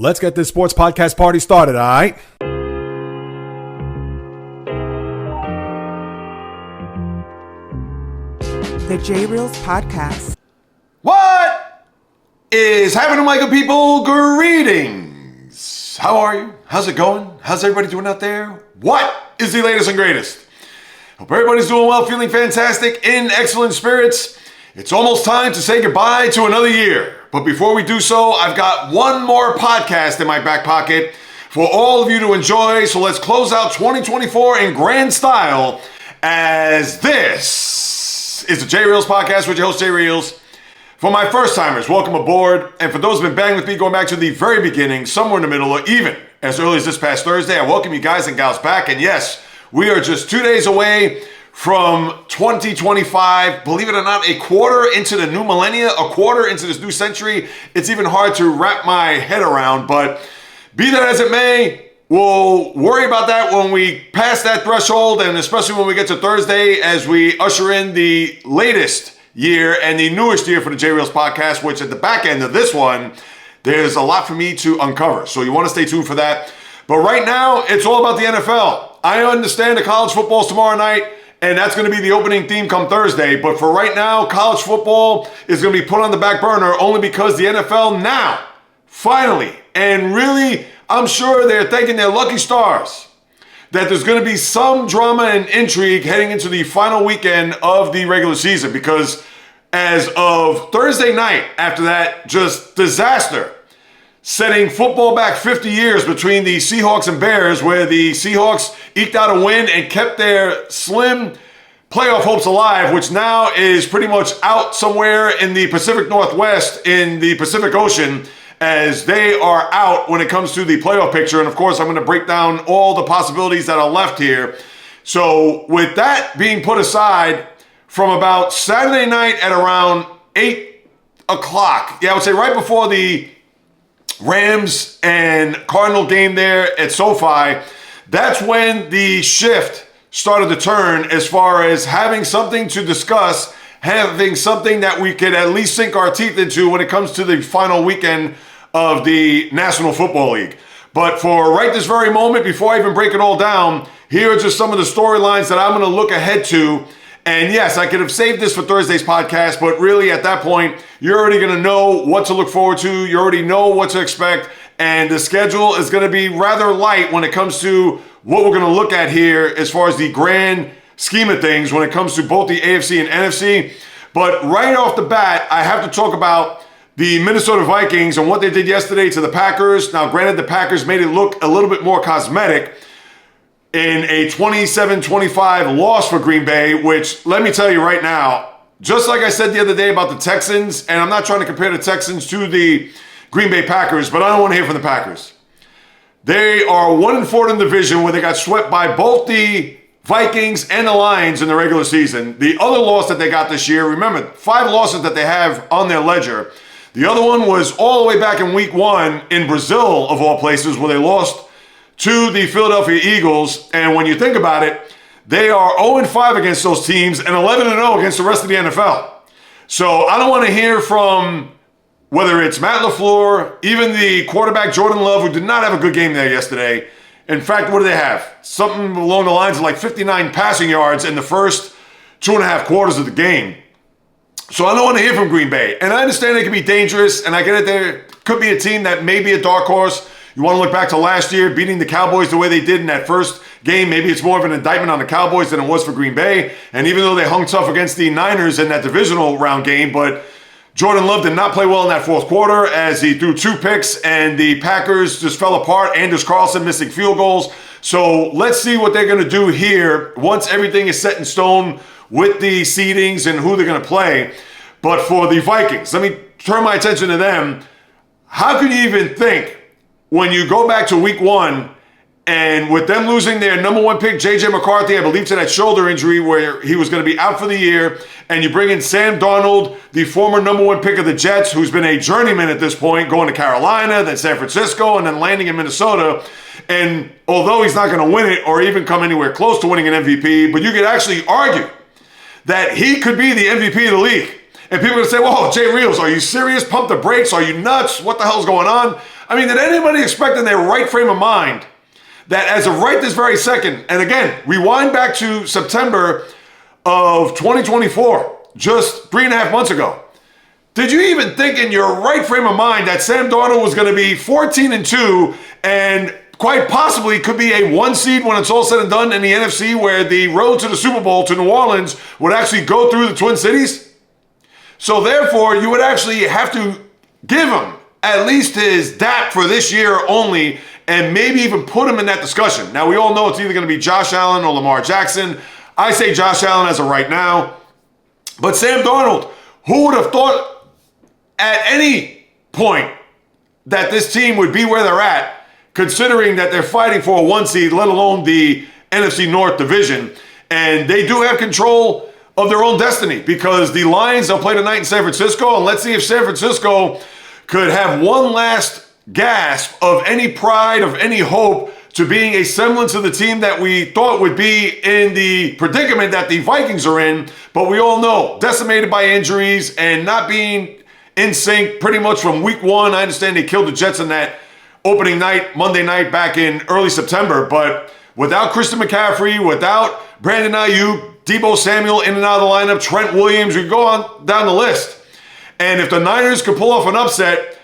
Let's get this sports podcast party started, all right? The J Reels Podcast. What is happening, my good people? Greetings. How are you? How's it going? How's everybody doing out there? What is the latest and greatest? Hope everybody's doing well, feeling fantastic, in excellent spirits. It's almost time to say goodbye to another year. But before we do so, I've got one more podcast in my back pocket for all of you to enjoy. So let's close out 2024 in grand style, as this is the J Reels Podcast with your host, J Reels. For my first timers, welcome aboard. And for those who've been banging with me going back to the very beginning, somewhere in the middle, or even as early as this past Thursday, I welcome you guys and gals back. And yes, we are just 2 days away from 2025, believe it or not, a quarter into the new millennia, a quarter into this new century. It's even hard to wrap my head around, but be that as it may, we'll worry about that when we pass that threshold, and especially when we get to Thursday as we usher in the latest year and the newest year for the J Reels Podcast, which at the back end of this one, there's a lot for me to uncover. So you want to stay tuned for that. But right now, it's all about the NFL. I understand the college football's tomorrow night, and that's going to be the opening theme come Thursday. But for right now, college football is going to be put on the back burner only because the NFL now, finally, and really, I'm sure they're thanking their lucky stars that there's going to be some drama and intrigue heading into the final weekend of the regular season. Because as of Thursday night, after that just disaster, setting football back 50 years between the Seahawks and Bears, where the Seahawks eked out a win and kept their slim playoff hopes alive, which now is pretty much out somewhere in the Pacific Northwest in the Pacific Ocean, as they are out when it comes to the playoff picture. And of course, I'm going to break down all the possibilities that are left here. So with that being put aside, from about Saturday night at around 8 o'clock, I would say right before the Rams and Cardinal game there at SoFi, that's when the shift started to turn as far as having something to discuss, having something that we could at least sink our teeth into when it comes to the final weekend of the National Football League. But for right this very moment, before I even break it all down, here are just some of the storylines that I'm going to look ahead to. And yes, I could have saved this for Thursday's podcast, but really at that point, you're already going to know what to look forward to. You already know what to expect. And the schedule is going to be rather light when it comes to what we're going to look at here as far as the grand scheme of things when it comes to both the AFC and NFC. But right off the bat, I have to talk about the Minnesota Vikings and what they did yesterday to the Packers. Now, granted, the Packers made it look a little bit more cosmetic in a 27-25 loss for Green Bay, which, let me tell you right now, just like I said the other day about the Texans, and I'm not trying to compare the Texans to the Green Bay Packers, but I don't want to hear from the Packers. They are 1-4 in the division, where they got swept by both the Vikings and the Lions in the regular season. The other loss that they got this year, remember, 5 losses that they have on their ledger. The other one was all the way back in week 1 in Brazil, of all places, where they lost to the Philadelphia Eagles. And when you think about it, they are 0-5 against those teams and 11-0 against the rest of the NFL. So I don't want to hear from whether it's Matt LaFleur, even the quarterback Jordan Love, who did not have a good game there yesterday. In fact, what do they have? Something along the lines of like 59 passing yards in the first 2.5 quarters of the game. So I don't want to hear from Green Bay. And I understand they can be dangerous, and I get it, there could be a team that may be a dark horse. You want to look back to last year, beating the Cowboys the way they did in that first game. Maybe it's more of an indictment on the Cowboys than it was for Green Bay. And even though they hung tough against the Niners in that divisional round game, but Jordan Love did not play well in that fourth quarter as he threw 2 picks and the Packers just fell apart. Anders Carlson missing field goals. So let's see what they're going to do here once everything is set in stone with the seedings and who they're going to play. But for the Vikings, let me turn my attention to them. How can you even think, when you go back to week 1, and with them losing their number 1 pick, J.J. McCarthy, I believe to that shoulder injury where he was going to be out for the year, and you bring in Sam Darnold, the former number 1 pick of the Jets, who's been a journeyman at this point, going to Carolina, then San Francisco, and then landing in Minnesota. And although he's not going to win it or even come anywhere close to winning an MVP, but you could actually argue that he could be the MVP of the league. And people are going to say, whoa, Jay Reels, are you serious? Pump the brakes. Are you nuts? What the hell's going on? I mean, did anybody expect in their right frame of mind that as of right this very second, and again, rewind back to September of 2024, just 3.5 months ago, did you even think in your right frame of mind that Sam Darnold was going to be 14-2 and quite possibly could be a 1 seed when it's all said and done in the NFC, where the road to the Super Bowl to New Orleans would actually go through the Twin Cities? So therefore, you would actually have to give him at least his DAP for this year only, and maybe even put him in that discussion. Now, we all know it's either going to be Josh Allen or Lamar Jackson. I say Josh Allen as of right now. But Sam Darnold, who would have thought at any point that this team would be where they're at, considering that they're fighting for a 1 seed, let alone the NFC North division. And they do have control of their own destiny, because the Lions, they'll play tonight in San Francisco. And let's see if San Francisco could have one last gasp of any pride, of any hope to being a semblance of the team that we thought would be in the predicament that the Vikings are in. But we all know, decimated by injuries and not being in sync pretty much from week one. I understand they killed the Jets in that opening night, Monday night back in early September. But without Christian McCaffrey, without Brandon Ayuk, Deebo Samuel in and out of the lineup, Trent Williams, we go on down the list. And if the Niners could pull off an upset,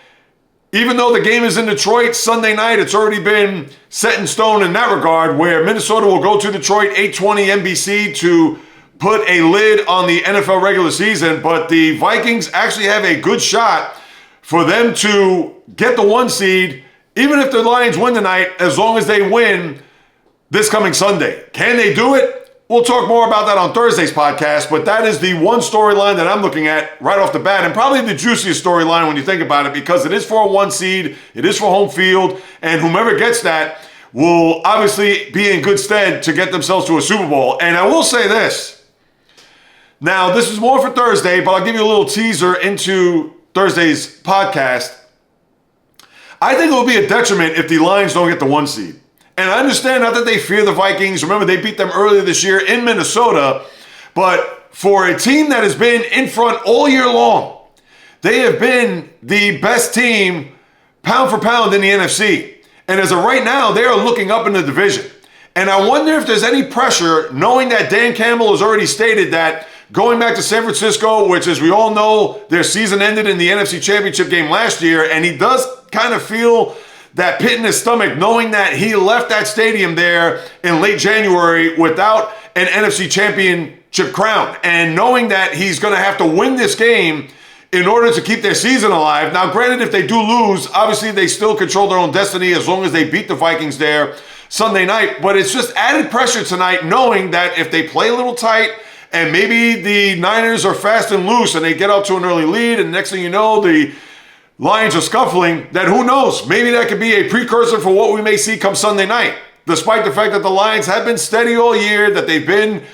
even though the game is in Detroit Sunday night, it's already been set in stone in that regard, where Minnesota will go to Detroit, 8:20 NBC, to put a lid on the NFL regular season. But the Vikings actually have a good shot for them to get the 1 seed, even if the Lions win tonight, as long as they win this coming Sunday. Can they do it? We'll talk more about that on Thursday's podcast, but that is the one storyline that I'm looking at right off the bat, and probably the juiciest storyline when you think about it, because it is for a 1 seed, it is for home field, and whomever gets that will obviously be in good stead to get themselves to a Super Bowl. And I will say this. Now, this is more for Thursday, but I'll give you a little teaser into Thursday's podcast. I think it will be a detriment if the Lions don't get the 1 seed. And I understand not that they fear the Vikings. Remember, they beat them earlier this year in Minnesota. But for a team that has been in front all year long, they have been the best team pound for pound in the NFC. And as of right now, they are looking up in the division. And I wonder if there's any pressure, knowing that Dan Campbell has already stated that going back to San Francisco, which, as we all know, their season ended in the NFC Championship game last year, and he does kind of feel that pit in his stomach, knowing that he left that stadium there in late January without an NFC Championship crown, and knowing that he's going to have to win this game in order to keep their season alive. Now, granted, if they do lose, obviously they still control their own destiny as long as they beat the Vikings there Sunday night. But it's just added pressure tonight, knowing that if they play a little tight and maybe the Niners are fast and loose and they get out to an early lead, and next thing you know, the Lions are scuffling, that who knows, maybe that could be a precursor for what we may see come Sunday night. Despite the fact that the Lions have been steady all year, that they've been,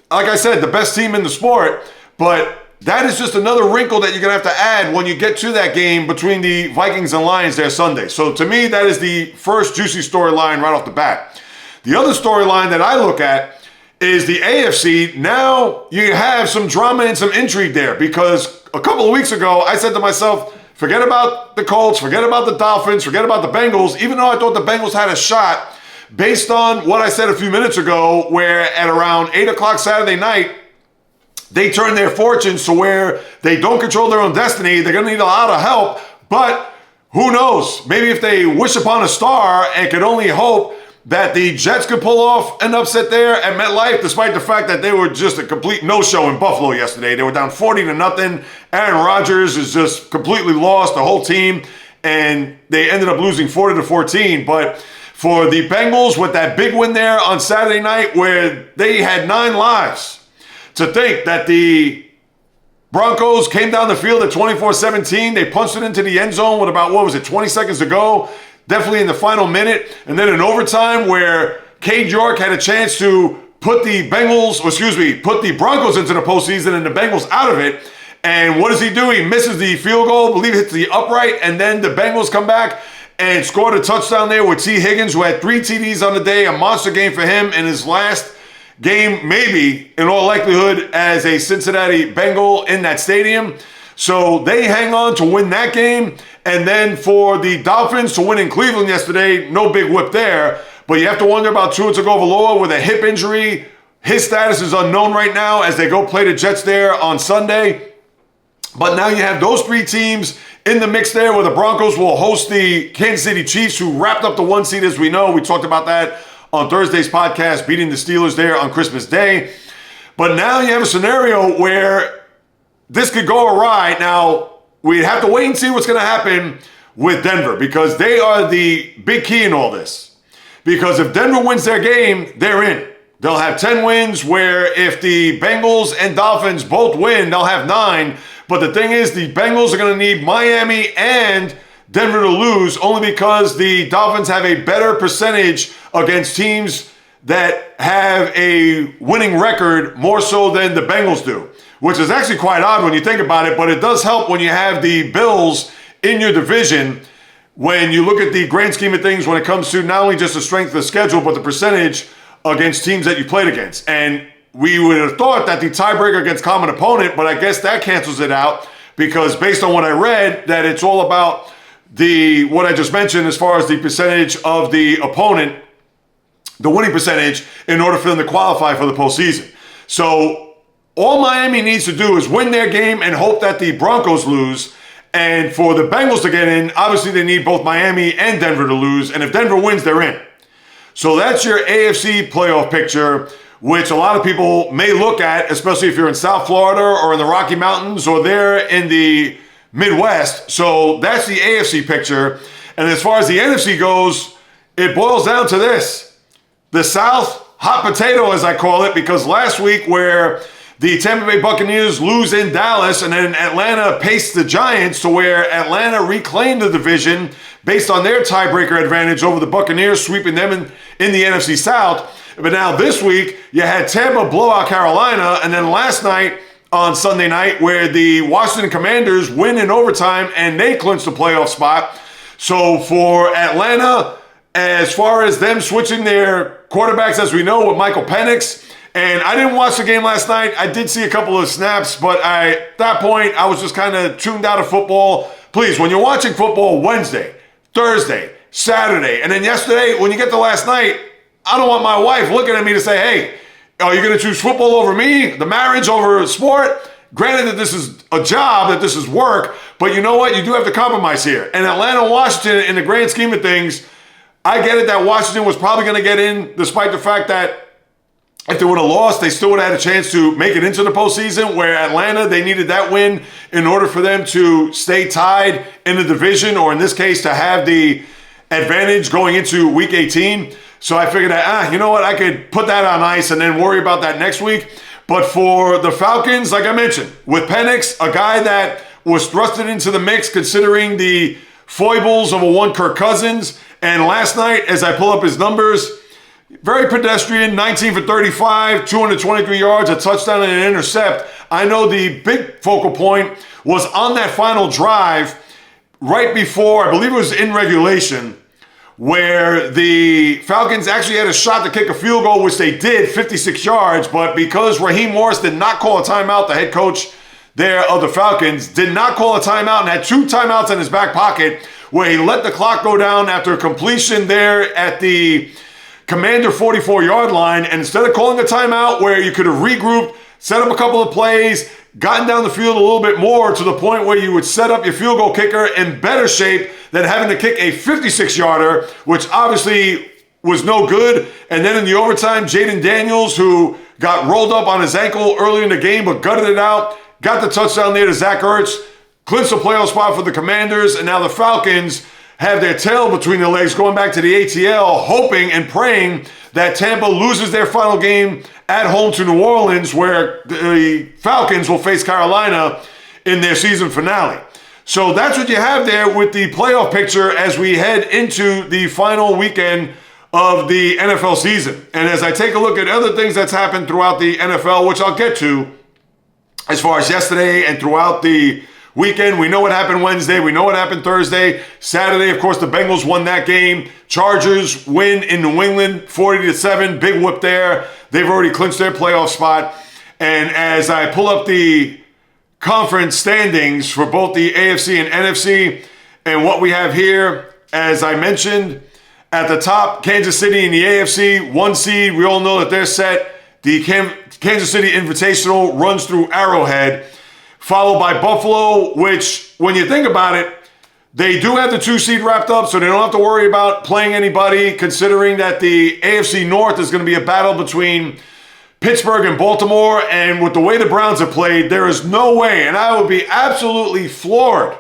like I said, the best team in the sport. But that is just another wrinkle that you're going to have to add when you get to that game between the Vikings and Lions there Sunday. So to me, that is the first juicy storyline right off the bat. The other storyline that I look at is the AFC. Now you have some drama and some intrigue there, because a couple of weeks ago, I said to myself, forget about the Colts, forget about the Dolphins, forget about the Bengals, even though I thought the Bengals had a shot based on what I said a few minutes ago, where at around 8 o'clock Saturday night, they turn their fortunes to where they don't control their own destiny. They're going to need a lot of help, but who knows? Maybe if they wish upon a star and could only hope that the Jets could pull off an upset there at MetLife, despite the fact that they were just a complete no-show in Buffalo yesterday. They were down 40-0. Aaron Rodgers is just completely lost, the whole team, and they ended up losing 40-14. But for the Bengals, with that big win there on Saturday night where they had 9 lives, to think that the Broncos came down the field at 24-17, they punched it into the end zone with about, 20 seconds to go, definitely in the final minute, and then in overtime where Cade York had a chance to put the Broncos into the postseason and the Bengals out of it. And what does he do? He misses the field goal, I believe hits the upright, and then the Bengals come back and scored a touchdown there with T. Higgins, who had 3 TDs on the day, a monster game for him in his last game, maybe, in all likelihood, as a Cincinnati Bengal in that stadium. So they hang on to win that game. And then for the Dolphins to win in Cleveland yesterday, no big whip there. But you have to wonder about Tua Tagovailoa with a hip injury. His status is unknown right now as they go play the Jets there on Sunday. But now you have those three teams in the mix there, where the Broncos will host the Kansas City Chiefs, who wrapped up the 1 seed, as we know. We talked about that on Thursday's podcast, beating the Steelers there on Christmas Day. But now you have a scenario where this could go awry. Now, we have to wait and see what's going to happen with Denver, because they are the big key in all this. Because if Denver wins their game, they're in. They'll have 10 wins, where if the Bengals and Dolphins both win, they'll have 9. But the thing is, the Bengals are going to need Miami and Denver to lose, only because the Dolphins have a better percentage against teams that have a winning record more so than the Bengals do, which is actually quite odd when you think about it, but it does help when you have the Bills in your division. When you look at the grand scheme of things, when it comes to not only just the strength of the schedule, but the percentage against teams that you played against. And we would have thought that the tiebreaker against common opponent, but I guess that cancels it out, because based on what I read, that it's all about what I just mentioned as far as the percentage of the opponent, the winning percentage, in order for them to qualify for the postseason. So all Miami needs to do is win their game and hope that the Broncos lose. And for the Bengals to get in, obviously they need both Miami and Denver to lose. And if Denver wins, they're in. So that's your AFC playoff picture, which a lot of people may look at, especially if you're in South Florida or in the Rocky Mountains or there in the Midwest. So that's the AFC picture. And as far as the NFC goes, it boils down to this. The South, hot potato as I call it, because last week where the Tampa Bay Buccaneers lose in Dallas and then Atlanta paced the Giants to where Atlanta reclaimed the division based on their tiebreaker advantage over the Buccaneers, sweeping them in the NFC South. But now this week, you had Tampa blow out Carolina, and then last night on Sunday night where the Washington Commanders win in overtime and they clinch the playoff spot. So for Atlanta, as far as them switching their quarterbacks, as we know, with Michael Penix, and I didn't watch the game last night. I did see a couple of snaps, but at that point, I was just kind of tuned out of football. Please, when you're watching football Wednesday, Thursday, Saturday, and then yesterday, when you get to last night, I don't want my wife looking at me to say, hey, are you going to choose football over me, the marriage over sport? Granted that this is a job, that this is work, but you know what? You do have to compromise here. And Atlanta, Washington, in the grand scheme of things, I get it that Washington was probably going to get in, despite the fact that if they would have lost, they still would have had a chance to make it into the postseason, where Atlanta, they needed that win in order for them to stay tied in the division, or in this case, to have the advantage going into Week 18. So I figured that, you know what, I could put that on ice and then worry about that next week. But for the Falcons, like I mentioned, with Penix, a guy that was thrusted into the mix considering the foibles of a one Kirk Cousins. And last night, as I pull up his numbers, very pedestrian, 19 for 35, 223 yards, a touchdown and an intercept. I know the big focal point was on that final drive right before, I believe it was in regulation, where the Falcons actually had a shot to kick a field goal, which they did, 56 yards, but because Raheem Morris did not call a timeout, the head coach there of the Falcons did not call a timeout and had 2 timeouts in his back pocket, where he let the clock go down after a completion there at the Commander 44-yard line, and instead of calling a timeout where you could have regrouped, set up a couple of plays, gotten down the field a little bit more to the point where you would set up your field goal kicker in better shape than having to kick a 56-yarder, which obviously was no good. And then in the overtime, Jaden Daniels, who got rolled up on his ankle early in the game but gutted it out, got the touchdown there to Zach Ertz, clinched the playoff spot for the Commanders, and now the Falcons have their tail between their legs going back to the ATL, hoping and praying that Tampa loses their final game at home to New Orleans, where the Falcons will face Carolina in their season finale. So that's what you have there with the playoff picture as we head into the final weekend of the NFL season. And as I take a look at other things that's happened throughout the NFL, which I'll get to, as far as yesterday and throughout the weekend, we know what happened Wednesday. We know what happened Thursday. Saturday, of course, the Bengals won that game. Chargers win in New England, 40-7. Big whoop there. They've already clinched their playoff spot. And as I pull up the conference standings for both the AFC and NFC. And what we have here, as I mentioned, at the top, Kansas City in the AFC, 1 seed. We all know that they're set. The Kansas City Invitational runs through Arrowhead, followed by Buffalo, which, when you think about it, they do have the 2 seed wrapped up, so they don't have to worry about playing anybody, considering that the AFC North is going to be a battle between Pittsburgh and Baltimore. And with the way the Browns have played, there is no way, and I would be absolutely floored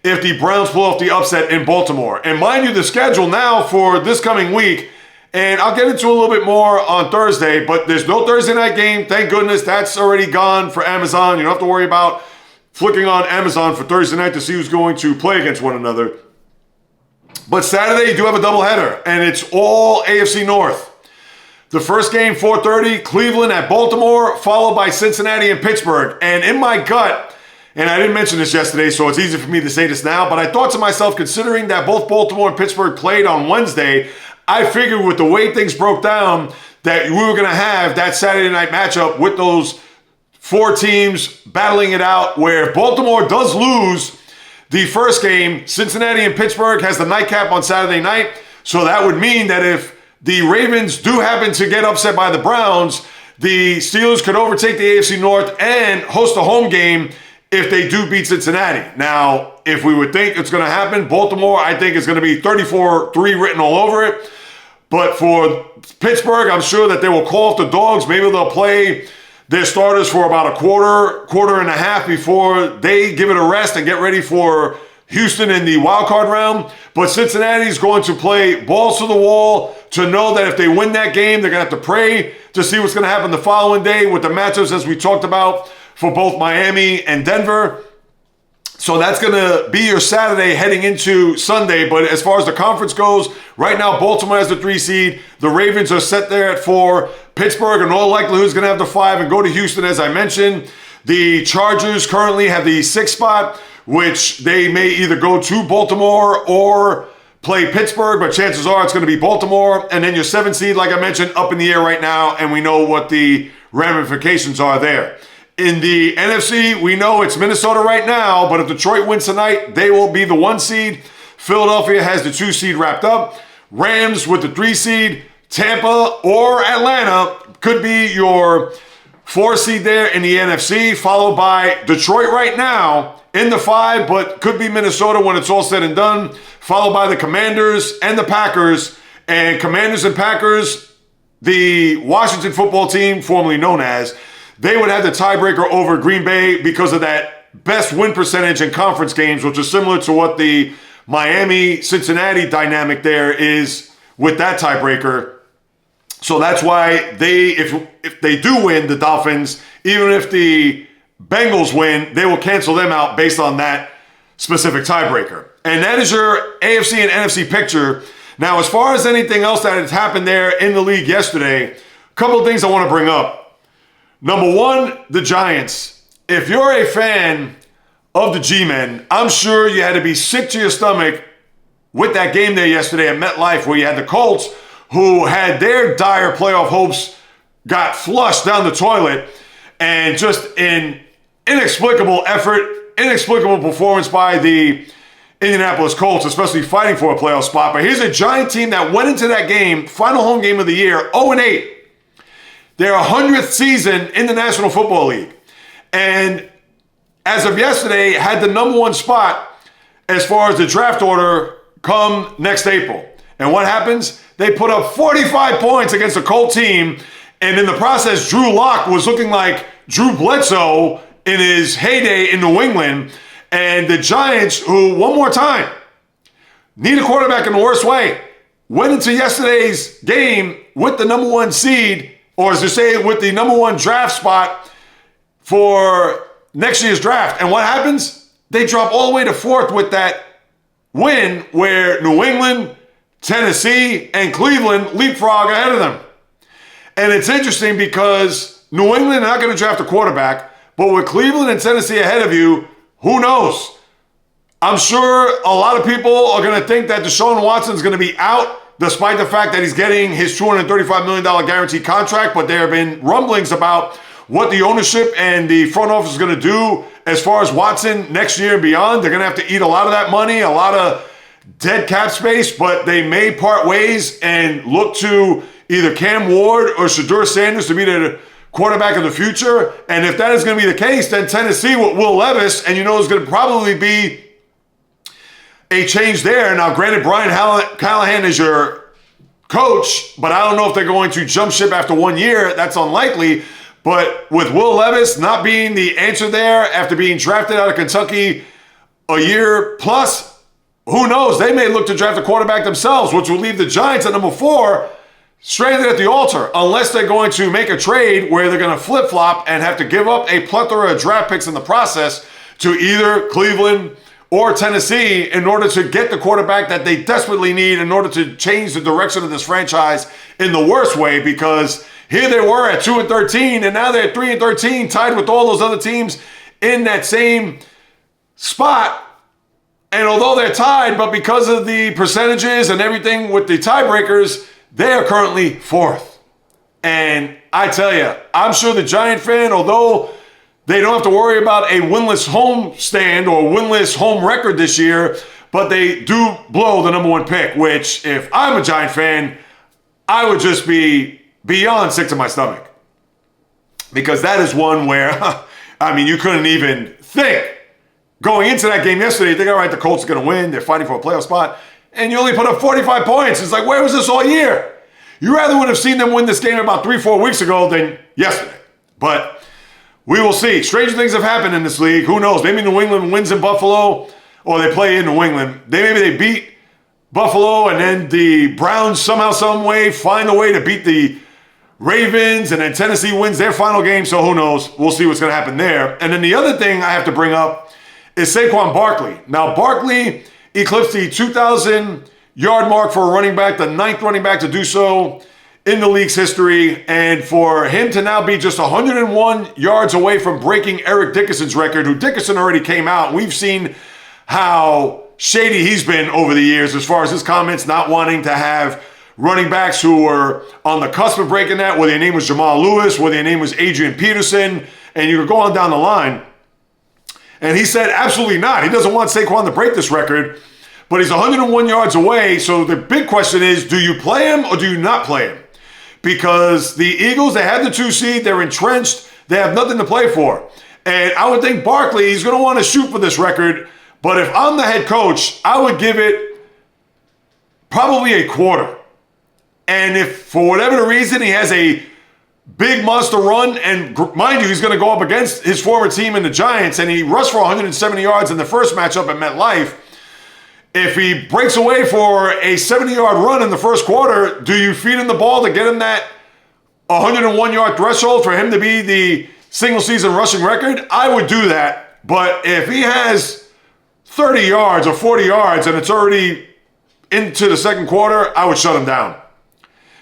if the Browns pull off the upset in Baltimore. And mind you, the schedule now for this coming week, and I'll get into a little bit more on Thursday, but there's no Thursday night game. Thank goodness that's already gone for Amazon. You don't have to worry about flicking on Amazon for Thursday night to see who's going to play against one another. But Saturday, you do have a doubleheader, and it's all AFC North. The first game, 4:30, Cleveland at Baltimore, followed by Cincinnati and Pittsburgh. And in my gut, and I didn't mention this yesterday, so it's easy for me to say this now, but I thought to myself, considering that both Baltimore and Pittsburgh played on Wednesday, I figured with the way things broke down that we were going to have that Saturday night matchup with those 4 teams battling it out, where if Baltimore does lose the first game, Cincinnati and Pittsburgh has the nightcap on Saturday night. So that would mean that if the Ravens do happen to get upset by the Browns, the Steelers could overtake the AFC North and host a home game if they do beat Cincinnati. Now, if we would think it's going to happen, Baltimore, I think, is going to be 34-3 written all over it. But for Pittsburgh, I'm sure that they will call off the dogs. Maybe they'll play their starters for about a quarter and a half before they give it a rest and get ready for Houston in the wild card round. But Cincinnati is going to play balls to the wall to know that if they win that game, they're going to have to pray to see what's going to happen the following day with the matchups, as we talked about, for both Miami and Denver. So that's going to be your Saturday heading into Sunday. But as far as the conference goes, right now Baltimore has the 3 seed. The Ravens are set there at 4. Pittsburgh, in all likelihood, is going to have the 5 and go to Houston, as I mentioned. The Chargers currently have the 6th spot, which they may either go to Baltimore or play Pittsburgh, but chances are it's going to be Baltimore. And then your 7th seed, like I mentioned, up in the air right now, and we know what the ramifications are there. In the NFC, we know it's Minnesota right now, but if Detroit wins tonight, they will be the 1 seed. Philadelphia has the 2 seed wrapped up. Rams with the 3 seed. Tampa or Atlanta could be your 4 seed there in the NFC, followed by Detroit right now in the 5, but could be Minnesota when it's all said and done, followed by the Commanders and the Packers. And Commanders and Packers, the Washington football team, formerly known as, they would have the tiebreaker over Green Bay because of that best win percentage in conference games, which is similar to what the Miami-Cincinnati dynamic there is with that tiebreaker. So that's why if they do win, the Dolphins, even if the Bengals win, they will cancel them out based on that specific tiebreaker. And that is your AFC and NFC picture. Now, as far as anything else that has happened there in the league yesterday, a couple of things I want to bring up. Number 1, the Giants. If you're a fan of the G-Men, I'm sure you had to be sick to your stomach with that game there yesterday at MetLife, where you had the Colts, who had their dire playoff hopes got flushed down the toilet, and just an inexplicable effort, inexplicable performance by the Indianapolis Colts, especially fighting for a playoff spot. But here's a Giant team that went into that game, final home game of the year, 0-8. Their 100th season in the National Football League. And as of yesterday, had the number 1 spot as far as the draft order come next April. And what happens? They put up 45 points against a Colt team. And in the process, Drew Lock was looking like Drew Bledsoe in his heyday in New England. And the Giants, who, one more time, need a quarterback in the worst way, went into yesterday's game with the number 1 seed, or as they say, with the number 1 draft spot for next year's draft. And what happens? They drop all the way to 4th with that win, where New England, Tennessee, and Cleveland leapfrog ahead of them. And it's interesting because New England are not going to draft a quarterback, but with Cleveland and Tennessee ahead of you, who knows? I'm sure a lot of people are going to think that Deshaun Watson is going to be out, despite the fact that he's getting his $235 million guaranteed contract. But there have been rumblings about what the ownership and the front office is going to do as far as Watson next year and beyond. They're going to have to eat a lot of that money, a lot of dead cap space, but they may part ways and look to either Cam Ward or Shedeur Sanders to be the quarterback of the future. And if that is going to be the case, then Tennessee with Will Levis, and is going to probably be a change there. Now, granted, Brian Callahan is your coach, but I don't know if they're going to jump ship after 1 year. That's unlikely. But with Will Levis not being the answer there after being drafted out of Kentucky a year plus, who knows? They may look to draft a quarterback themselves, which will leave the Giants at number 4 stranded at the altar, unless they're going to make a trade where they're going to flip-flop and have to give up a plethora of draft picks in the process to either Cleveland or Tennessee in order to get the quarterback that they desperately need in order to change the direction of this franchise in the worst way, because here they were at 2-13, and now they're at 3-13, tied with all those other teams in that same spot. And although they're tied, but because of the percentages and everything with the tiebreakers, they are currently 4th. And I tell you, I'm sure the Giant fan, although they don't have to worry about a winless home stand or winless home record this year, but they do blow the number 1 pick, which if I'm a Giant fan, I would just be beyond sick to my stomach. Because that is one where, you couldn't even think. Going into that game yesterday, you think, all right, the Colts are going to win. They're fighting for a playoff spot. And you only put up 45 points. It's like, where was this all year? You rather would have seen them win this game about 3-4 weeks ago than yesterday. But we will see. Stranger things have happened in this league. Who knows? Maybe New England wins in Buffalo, or they play in New England. Maybe they beat Buffalo, and then the Browns somehow, some way find a way to beat the Ravens, and then Tennessee wins their final game. So who knows? We'll see what's going to happen there. And then the other thing I have to bring up is Saquon Barkley. Now, Barkley eclipsed the 2,000-yard mark for a running back, the 9th running back to do so in the league's history. And for him to now be just 101 yards away from breaking Eric Dickerson's record, who Dickerson already came out. We've seen how shady he's been over the years as far as his comments not wanting to have running backs who were on the cusp of breaking that, whether your name was Jamal Lewis, whether your name was Adrian Peterson, and you could go on down the line. And he said, absolutely not. He doesn't want Saquon to break this record, but he's 101 yards away. So the big question is, do you play him or do you not play him? Because the Eagles, they have the 2 seed. They're entrenched. They have nothing to play for. And I would think Barkley, he's going to want to shoot for this record. But if I'm the head coach, I would give it probably a quarter. And if for whatever reason he has a big monster run, and mind you, he's going to go up against his former team in the Giants, and he rushed for 170 yards in the first matchup at MetLife. If he breaks away for a 70-yard run in the first quarter, do you feed him the ball to get him that 101-yard threshold for him to be the single-season rushing record? I would do that. But if he has 30 yards or 40 yards and it's already into the second quarter, I would shut him down.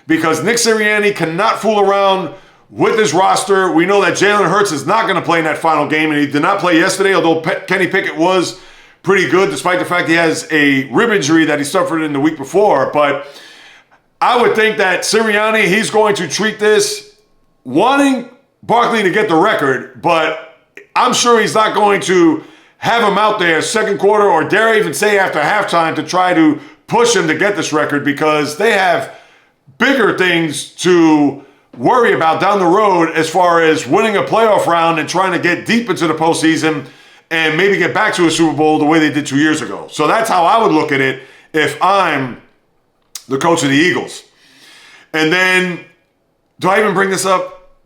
Because Nick Sirianni cannot fool around with his roster. We know that Jalen Hurts is not going to play in that final game, and he did not play yesterday, although Kenny Pickett was pretty good, despite the fact he has a rib injury that he suffered in the week before. But I would think that Sirianni, he's going to treat this wanting Barkley to get the record, but I'm sure he's not going to have him out there second quarter, or dare I even say after halftime, to try to push him to get this record, because they have bigger things to worry about down the road as far as winning a playoff round and trying to get deep into the postseason and maybe get back to a Super Bowl the way they did 2 years ago. So that's how I would look at it if I'm the coach of the Eagles. And then, do I even bring this up?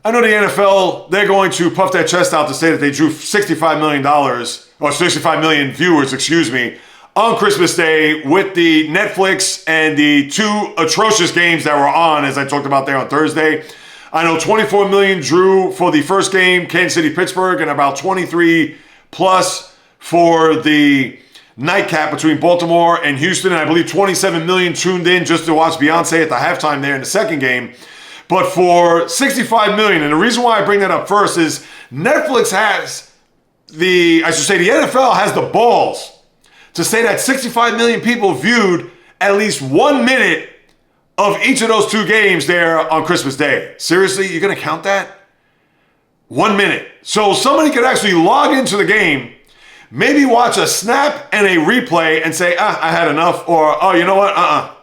I know the NFL, they're going to puff their chest out to say that they drew $65 million, or 65 million viewers, on Christmas Day with the Netflix and the 2 atrocious games that were on, as I talked about there on Thursday. I know 24 million drew for the first game, Kansas City-Pittsburgh, and about 23 plus for the nightcap between Baltimore and Houston. And I believe 27 million tuned in just to watch Beyonce at the halftime there in the second game. But for 65 million, and the reason why I bring that up first is Netflix has the NFL has the balls to say that 65 million people viewed at least 1 minute of each of those 2 games there on Christmas Day. Seriously, you're going to count that? 1 minute. So somebody could actually log into the game, maybe watch a snap and a replay and say, I had enough, or, oh, you know what,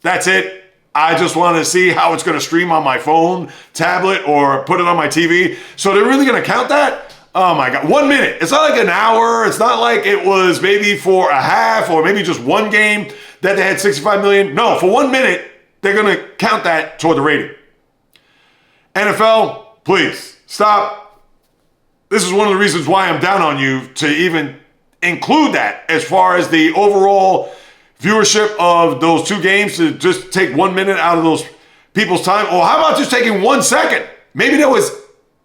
that's it. I just want to see how it's going to stream on my phone, tablet, or put it on my TV. So they're really going to count that? Oh my God, 1 minute. It's not like an hour. It's not like it was maybe for a half or maybe just one game that they had 65 million. No, for 1 minute, they're going to count that toward the rating. NFL, please stop. This is one of the reasons why I'm down on you to even include that as far as the overall viewership of those two games, to just take 1 minute out of those people's time. Or how about just taking 1 second? Maybe there was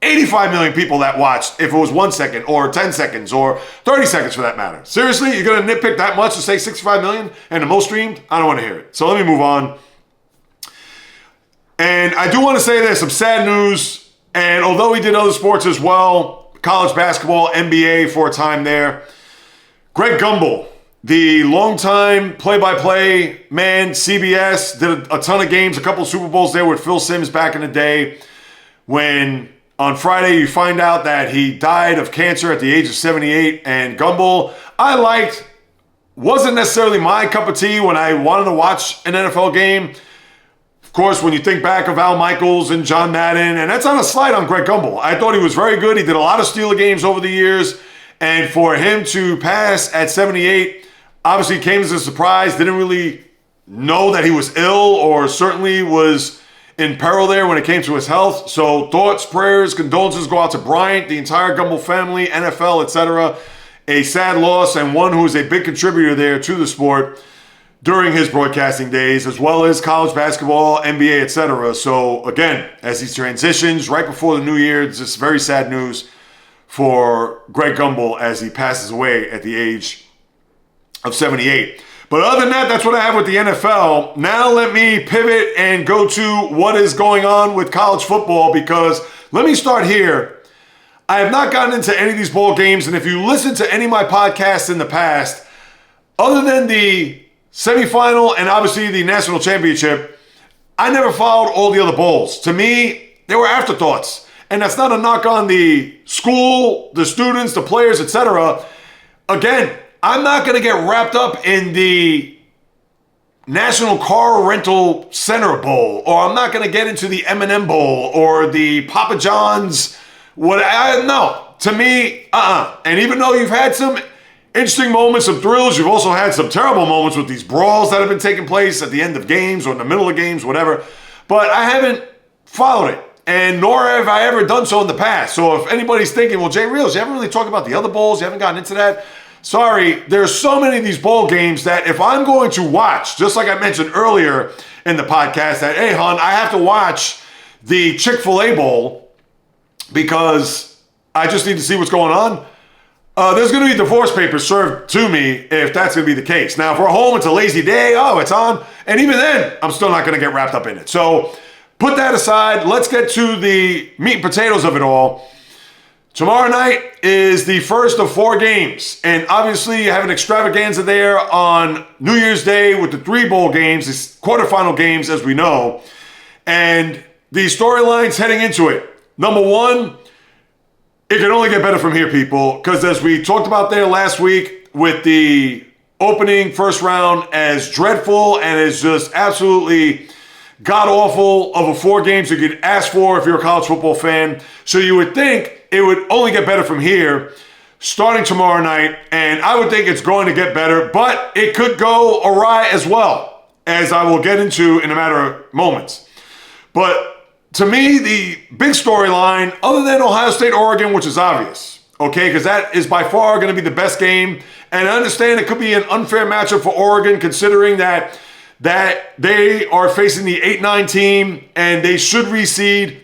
85 million people that watched if it was 1 second or 10 seconds or 30 seconds for that matter. Seriously, you're going to nitpick that much to say 65 million and the most streamed? I don't want to hear it. So let me move on. And I do want to say there's some sad news. And although he did other sports as well, college basketball, NBA for a time there, Greg Gumbel, the longtime play-by-play man, CBS, did a ton of games, a couple of Super Bowls there with Phil Simms back in the day, when on Friday you find out that he died of cancer at the age of 78. And Gumbel, I liked, wasn't necessarily my cup of tea when I wanted to watch an NFL game. Of course, when you think back of Al Michaels and John Madden, and that's not a slight on Greg Gumbel. I thought he was very good. He did a lot of Steeler games over the years. And for him to pass at 78, obviously came as a surprise. Didn't really know that he was ill or certainly was in peril there when it came to his health. So thoughts, prayers, condolences go out to Bryant, the entire Gumbel family, NFL, etc. A sad loss, and one who is a big contributor there to the sport during his broadcasting days, as well as college basketball, NBA, etc. So again, as he transitions right before the new year, it's just very sad news for Greg Gumbel as he passes away at the age of 78. But other than that, that's what I have with the NFL. Now let me pivot and go to what is going on with college football, because let me start here. I have not gotten into any of these bowl games, and if you listen to any of my podcasts in the past, other than the semifinal and obviously the national championship, I never followed all the other bowls. To me, they were afterthoughts. And that's not a knock on the school, the students, the players, etc. Again, I'm not going to get wrapped up in the National Car Rental Center Bowl, or I'm not going to get into the M&M Bowl or the Papa John's. No, to me, And even though you've had some interesting moments, some thrills, you've also had some terrible moments with these brawls that have been taking place at the end of games or in the middle of games, whatever. But I haven't followed it. And nor have I ever done so in the past. So if anybody's thinking, well, Jay Reels, you haven't really talked about the other bowls, you haven't gotten into that. Sorry, there's so many of these bowl games that if I'm going to watch, just like I mentioned earlier in the podcast, that, hey, hon, I have to watch the Chick-fil-A Bowl because I just need to see what's going on. There's going to be divorce papers served to me if that's going to be the case. Now, if we're home, it's a lazy day, it's on. And even then, I'm still not going to get wrapped up in it. So put that aside. Let's get to the meat and potatoes of it all. Tomorrow night is the first of 4 games. And obviously, you have an extravaganza there on New Year's Day with the 3 bowl games, these quarterfinal games, as we know. And the storylines heading into it. Number one, it can only get better from here, people. Because as we talked about there last week with the opening first round as dreadful and as just absolutely god-awful of a 4 games you could ask for if you're a college football fan. So you would think it would only get better from here starting tomorrow night, and I would think it's going to get better, but it could go awry as well, as I will get into in a matter of moments. But to me, the big storyline, other than Ohio State, Oregon, which is obvious, okay, because that is by far going to be the best game, and I understand it could be an unfair matchup for Oregon considering that they are facing the 8-9 team and they should reseed.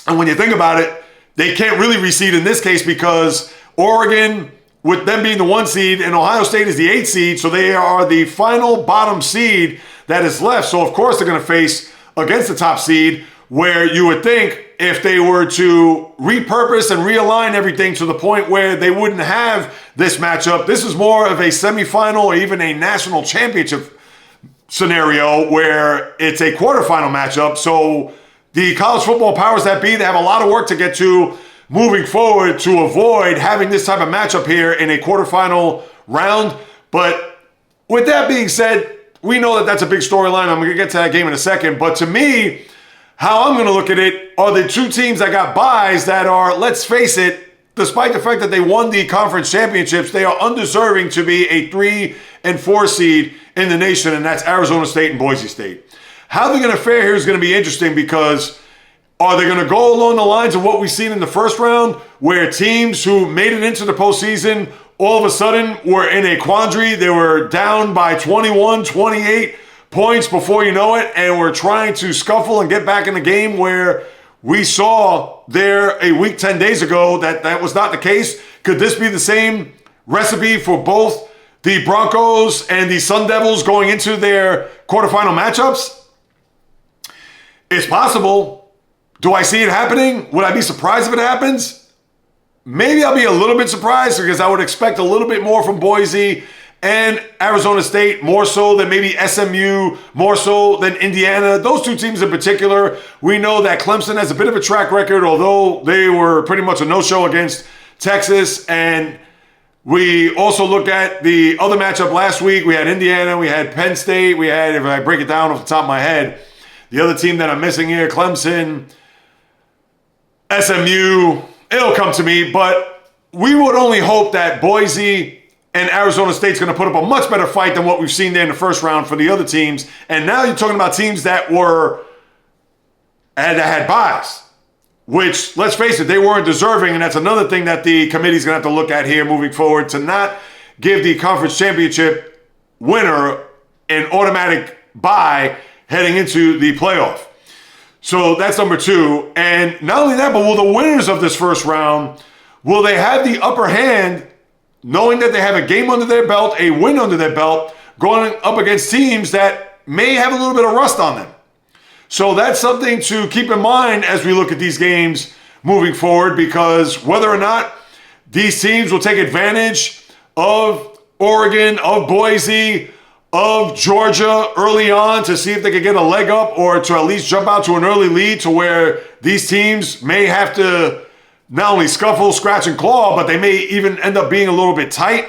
And when you think about it, they can't really reseed in this case because Oregon, with them being the 1 seed, and Ohio State is the 8 seed, so they are the final bottom seed that is left. So, of course, they're going to face against the top seed, where you would think if they were to repurpose and realign everything to the point where they wouldn't have this matchup, this is more of a semifinal or even a national championship scenario where it's a quarterfinal matchup. So the college football powers that be, they have a lot of work to get to moving forward to avoid having this type of matchup here in a quarterfinal round. But with that being said, we know that that's a big storyline. I'm going to get to that game in a second. But to me, how I'm going to look at it are the two teams that got byes that are, let's face it, despite the fact that they won the conference championships, they are undeserving to be a 3 and 4 seed in the nation, and that's Arizona State and Boise State. How they're going to fare here is going to be interesting because are they going to go along the lines of what we've seen in the first round, where teams who made it into the postseason all of a sudden were in a quandary? They were down by 21, 28 points before you know it, and were trying to scuffle and get back in the game, where we saw there a week 10 days ago that was not the case. Could this be the same recipe for both the Broncos and the Sun Devils going into their quarterfinal matchups? It's possible. Do I see it happening? Would I be surprised if it happens? Maybe I'll be a little bit surprised because I would expect a little bit more from Boise and Arizona State, more so than maybe SMU, more so than Indiana. Those two teams in particular, we know that Clemson has a bit of a track record, although they were pretty much a no-show against Texas. And we also look at the other matchup last week. We had Indiana, we had Penn State, we had, if I break it down off the top of my head, the other team that I'm missing here, Clemson, SMU, it'll come to me, but we would only hope that Boise and Arizona State's going to put up a much better fight than what we've seen there in the first round for the other teams. And now you're talking about teams that had byes, which, let's face it, they weren't deserving. And that's another thing that the committee's going to have to look at here moving forward, to not give the conference championship winner an automatic bye heading into the playoff. So that's number two. And not only that, but will the winners of this first round, will they have the upper hand, knowing that they have a game under their belt, a win under their belt, going up against teams that may have a little bit of rust on them? So that's something to keep in mind as we look at these games moving forward, because whether or not these teams will take advantage of Oregon, of Boise, of Georgia early on to see if they could get a leg up, or to at least jump out to an early lead to where these teams may have to not only scuffle, scratch, and claw, but they may even end up being a little bit tight.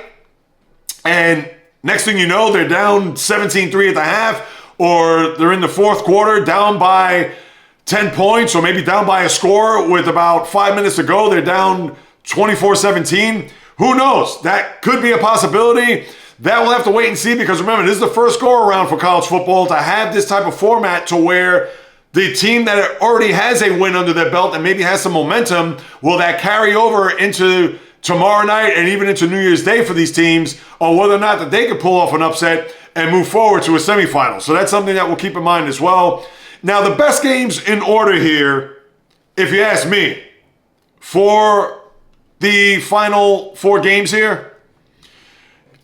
And next thing you know, they're down 17-3 at the half, or they're in the fourth quarter down by 10 points, or maybe down by a score with about 5 minutes to go. They're down 24-17. Who knows? That could be a possibility. That we'll have to wait and see, because remember, this is the first go-around for college football to have this type of format to where the team that already has a win under their belt and maybe has some momentum, will that carry over into tomorrow night and even into New Year's Day for these teams, or whether or not that they could pull off an upset and move forward to a semifinal. So that's something that we'll keep in mind as well. Now, the best games in order here, if you ask me, for the final 4 games here,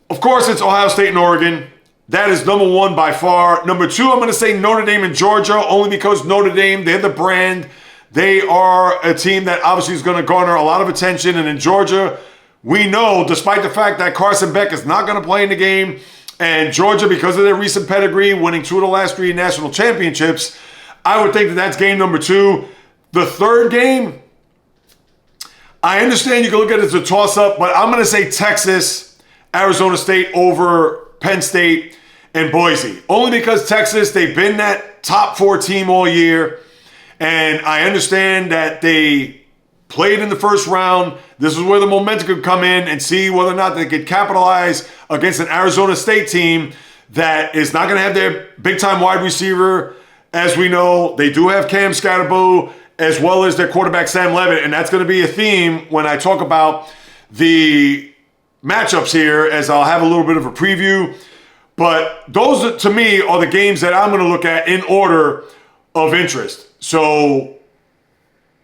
of course, it's Ohio State and Oregon. That is number 1 by far. Number 2, I'm going to say Notre Dame and Georgia, only because Notre Dame, they're the brand. They are a team that obviously is going to garner a lot of attention. And in Georgia, we know, despite the fact that Carson Beck is not going to play in the game, and Georgia, because of their recent pedigree, winning 2 of the last 3 national championships, I would think that that's game number 2. The third game, I understand you can look at it as a toss-up, but I'm going to say Texas, Arizona State over Penn State and Boise. Only because Texas, they've been that top 4 team all year. And I understand that they played in the first round. This is where the momentum could come in, and see whether or not they could capitalize against an Arizona State team that is not going to have their big-time wide receiver. As we know, they do have Cam Scatterbo as well as their quarterback Sam Levitt. And that's going to be a theme when I talk about the matchups here, as I'll have a little bit of a preview. But those, to me, are the games that I'm going to look at in order of interest. So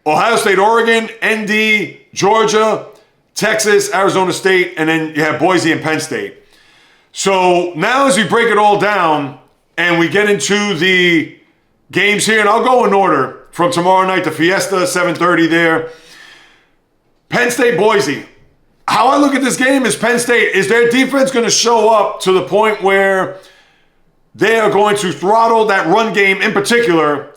Ohio State, Oregon, ND, Georgia, Texas, Arizona State, and then you have Boise and Penn State. So now as we break it all down and we get into the games here, and I'll go in order from tomorrow night, the Fiesta, 7:30 there. Penn State, Boise. How I look at this game is Penn State, is their defense going to show up to the point where they are going to throttle that run game, in particular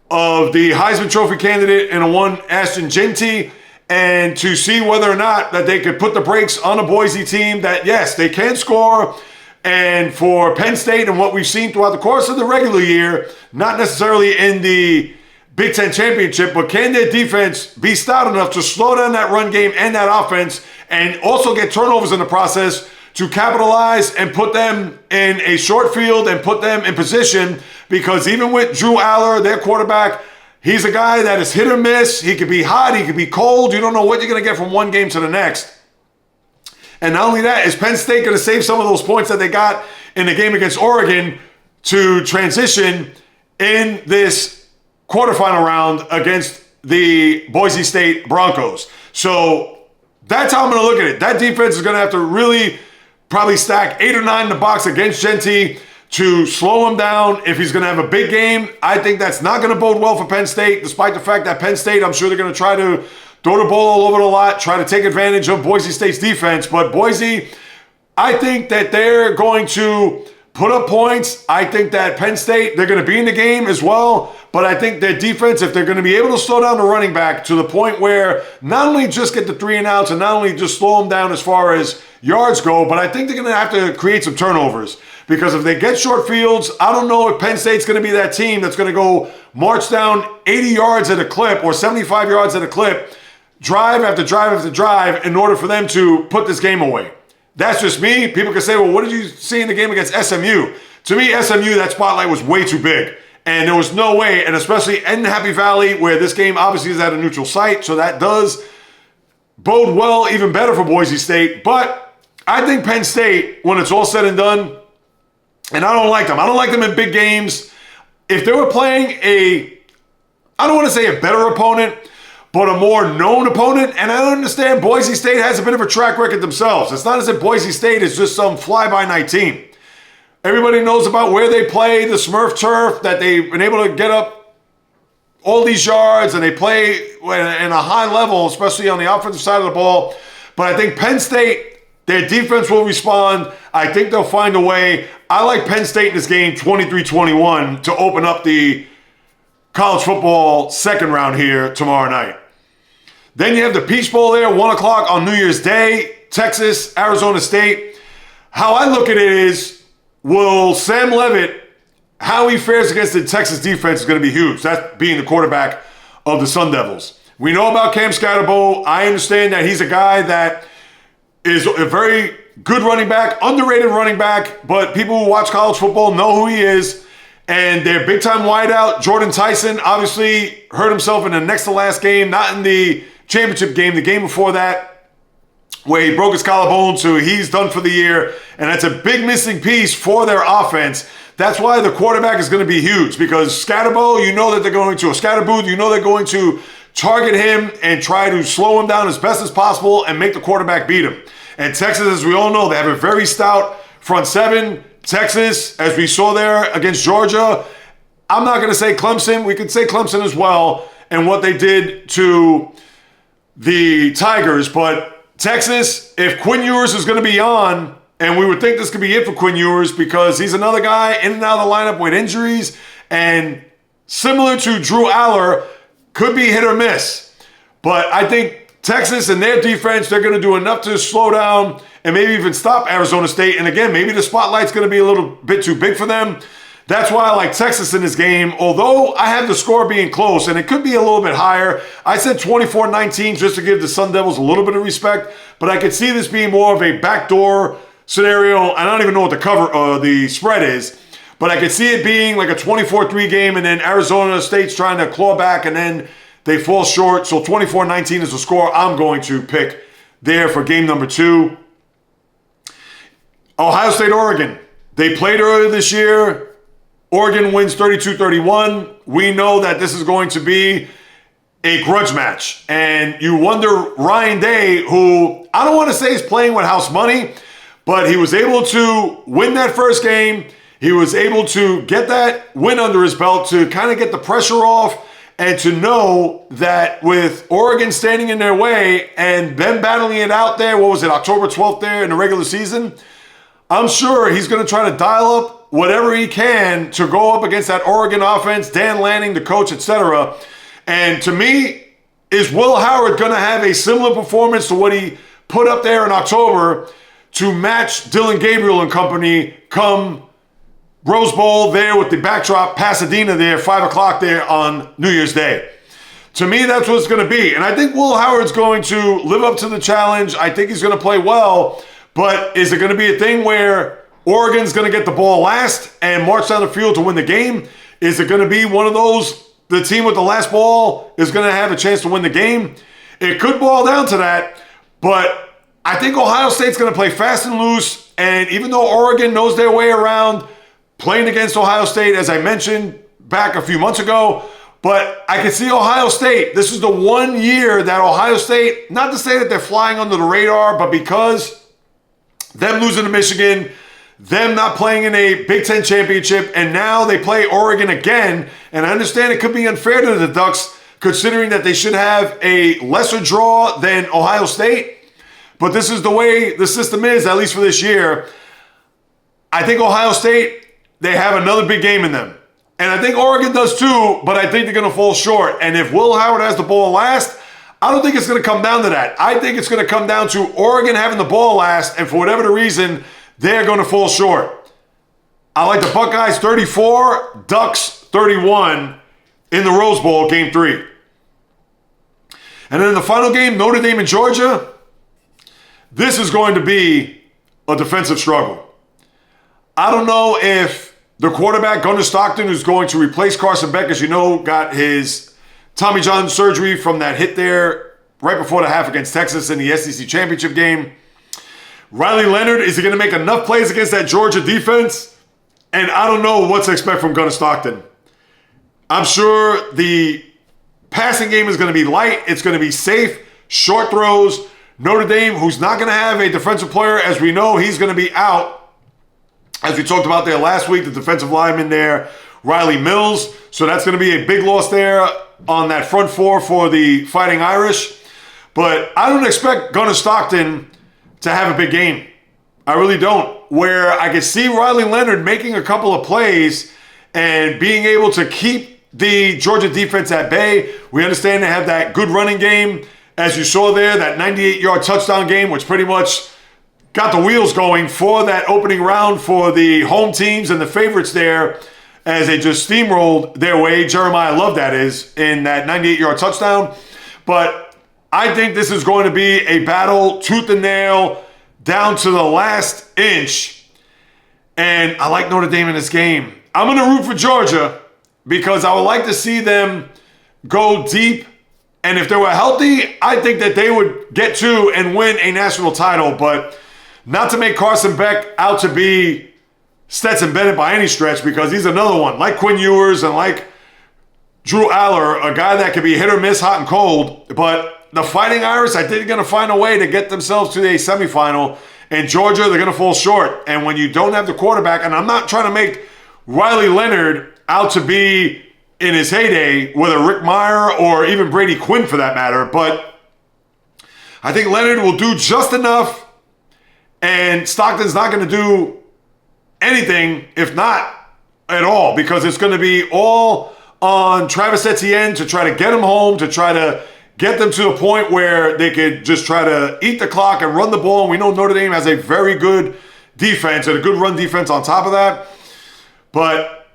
of the Heisman Trophy candidate and one Ashton Jeanty, and to see whether or not that they could put the brakes on a Boise team that, yes, they can score. And for Penn State and what we've seen throughout the course of the regular year, not necessarily in the Big Ten championship, but can their defense be stout enough to slow down that run game and that offense and also get turnovers in the process to capitalize and put them in a short field and put them in position? Because even with Drew Aller, their quarterback, he's a guy that is hit or miss. He could be hot, he could be cold. You don't know what you're going to get from one game to the next. And not only that, is Penn State going to save some of those points that they got in the game against Oregon to transition in this quarterfinal round against the Boise State Broncos? So that's how I'm going to look at it. That defense is going to have to really probably stack 8 or 9 in the box against Genty to slow him down if he's going to have a big game. I think that's not going to bode well for Penn State, despite the fact that Penn State, I'm sure they're going to try to throw the ball all over the lot, try to take advantage of Boise State's defense. But Boise, I think that they're going to put up points. I think that Penn State, they're going to be in the game as well. But I think their defense, if they're going to be able to slow down the running back to the point where not only just get the 3 and outs and not only just slow them down as far as yards go, but I think they're going to have to create some turnovers. Because if they get short fields, I don't know if Penn State's going to be that team that's going to go march down 80 yards at a clip or 75 yards at a clip, drive after drive after drive, in order for them to put this game away. That's just me. People can say, well, what did you see in the game against SMU? To me, SMU, that spotlight was way too big. And there was no way, and especially in Happy Valley, where this game obviously is at a neutral site, so that does bode well, even better for Boise State. But I think Penn State, when it's all said and done, and I don't like them. I don't like them in big games. If they were playing I don't want to say a better opponent, but a more known opponent, and I understand Boise State has a bit of a track record themselves. It's not as if Boise State is just some fly-by-night team. Everybody knows about where they play, the Smurf turf, that they've been able to get up all these yards, and they play in a high level, especially on the offensive side of the ball. But I think Penn State, their defense will respond. I think they'll find a way. I like Penn State in this game 23-21 to open up the college football second round here tomorrow night. Then you have the Peach Bowl there, 1 o'clock on New Year's Day, Texas, Arizona State. How I look at it is, will Sam Leavitt, how he fares against the Texas defense is going to be huge. That being the quarterback of the Sun Devils. We know about Cam Scatterbo. I understand that he's a guy that is a very good running back, underrated running back, but people who watch college football know who he is. And their big-time wideout, Jordan Tyson, obviously hurt himself in the next-to-last game, not in the championship game, the game before that, where he broke his collarbone, so he's done for the year. And that's a big missing piece for their offense. That's why the quarterback is going to be huge, because Scatterbo, you know that they're going to, Scatterbooth, you know they're going to target him and try to slow him down as best as possible and make the quarterback beat him. And Texas, as we all know, they have a very stout front seven. Texas, as we saw there against Georgia, I'm not going to say Clemson. We could say Clemson as well and what they did to the Tigers. But Texas, if Quinn Ewers is going to be on, and we would think this could be it for Quinn Ewers because he's another guy in and out of the lineup with injuries, and similar to Drew Aller, could be hit or miss. But I think Texas and their defense, they're going to do enough to slow down and maybe even stop Arizona State. And again, maybe the spotlight's going to be a little bit too big for them. That's why I like Texas in this game. Although I have the score being close, and it could be a little bit higher. I said 24-19 just to give the Sun Devils a little bit of respect. But I could see this being more of a backdoor scenario. I don't even know what the spread is. But I could see it being like a 24-3 game, and then Arizona State's trying to claw back, and then they fall short. So 24-19 is the score I'm going to pick there for game number 2. Ohio State, Oregon. They played earlier this year. Oregon wins 32-31. We know that this is going to be a grudge match. And you wonder, Ryan Day, who I don't want to say is playing with house money, but he was able to win that first game. He was able to get that win under his belt to kind of get the pressure off and to know that with Oregon standing in their way and them battling it out there, what was it, October 12th there in the regular season, I'm sure he's going to try to dial up whatever he can to go up against that Oregon offense, Dan Lanning, the coach, etc. And to me, is Will Howard going to have a similar performance to what he put up there in October to match Dylan Gabriel and company come Rose Bowl there with the backdrop, Pasadena there, 5 o'clock there on New Year's Day? To me, that's what it's going to be. And I think Will Howard's going to live up to the challenge. I think he's going to play well. But is it going to be a thing where Oregon's going to get the ball last and march down the field to win the game? Is it going to be one of those, the team with the last ball is going to have a chance to win the game? It could boil down to that. But I think Ohio State's going to play fast and loose. And even though Oregon knows their way around playing against Ohio State, as I mentioned back a few months ago, but I can see Ohio State. This is the one year that Ohio State, not to say that they're flying under the radar, but because them losing to Michigan, them not playing in a Big Ten championship, and now they play Oregon again. And I understand it could be unfair to the Ducks, considering that they should have a lesser draw than Ohio State. But this is the way the system is, at least for this year. I think Ohio State, they have another big game in them. And I think Oregon does too, but I think they're going to fall short. And if Will Howard has the ball last, I don't think it's going to come down to that. I think it's going to come down to Oregon having the ball last, and for whatever the reason, they're going to fall short. I like the Buckeyes 34, Ducks 31 in the Rose Bowl, Game 3. And then in the final game, Notre Dame and Georgia, this is going to be a defensive struggle. I don't know if the quarterback, Gunnar Stockton, who's going to replace Carson Beck, as you know, got his Tommy John surgery from that hit there right before the half against Texas in the SEC championship game. Riley Leonard, is he going to make enough plays against that Georgia defense? And I don't know what to expect from Gunnar Stockton. I'm sure the passing game is going to be light. It's going to be safe, short throws. Notre Dame, who's not going to have a defensive player, as we know, he's going to be out. As we talked about there last week, the defensive lineman there, Riley Mills. So that's going to be a big loss there on that front four for the Fighting Irish. But I don't expect Gunnar Stockton to have a big game. I really don't. Where I could see Riley Leonard making a couple of plays and being able to keep the Georgia defense at bay. We understand they have that good running game. As you saw there, that 98-yard touchdown game, which pretty much got the wheels going for that opening round for the home teams and the favorites there as they just steamrolled their way. Jeremiah Love, that is, in that 98-yard touchdown. But I think this is going to be a battle, tooth and nail, down to the last inch. And I like Notre Dame in this game. I'm going to root for Georgia because I would like to see them go deep. And if they were healthy, I think that they would get to and win a national title. But not to make Carson Beck out to be Stetson Bennett by any stretch, because he's another one, like Quinn Ewers and like Drew Aller, a guy that can be hit or miss, hot and cold. But the Fighting Irish, I think they're going to find a way to get themselves to a semifinal. And Georgia, they're going to fall short. And when you don't have the quarterback, and I'm not trying to make Riley Leonard out to be in his heyday, whether Rick Meyer or even Brady Quinn for that matter, but I think Leonard will do just enough. And Stockton's not going to do anything, if not at all, because it's going to be all on Travis Etienne to try to get him home, to try to get them to a point where they could just try to eat the clock and run the ball. And we know Notre Dame has a very good defense and a good run defense on top of that. But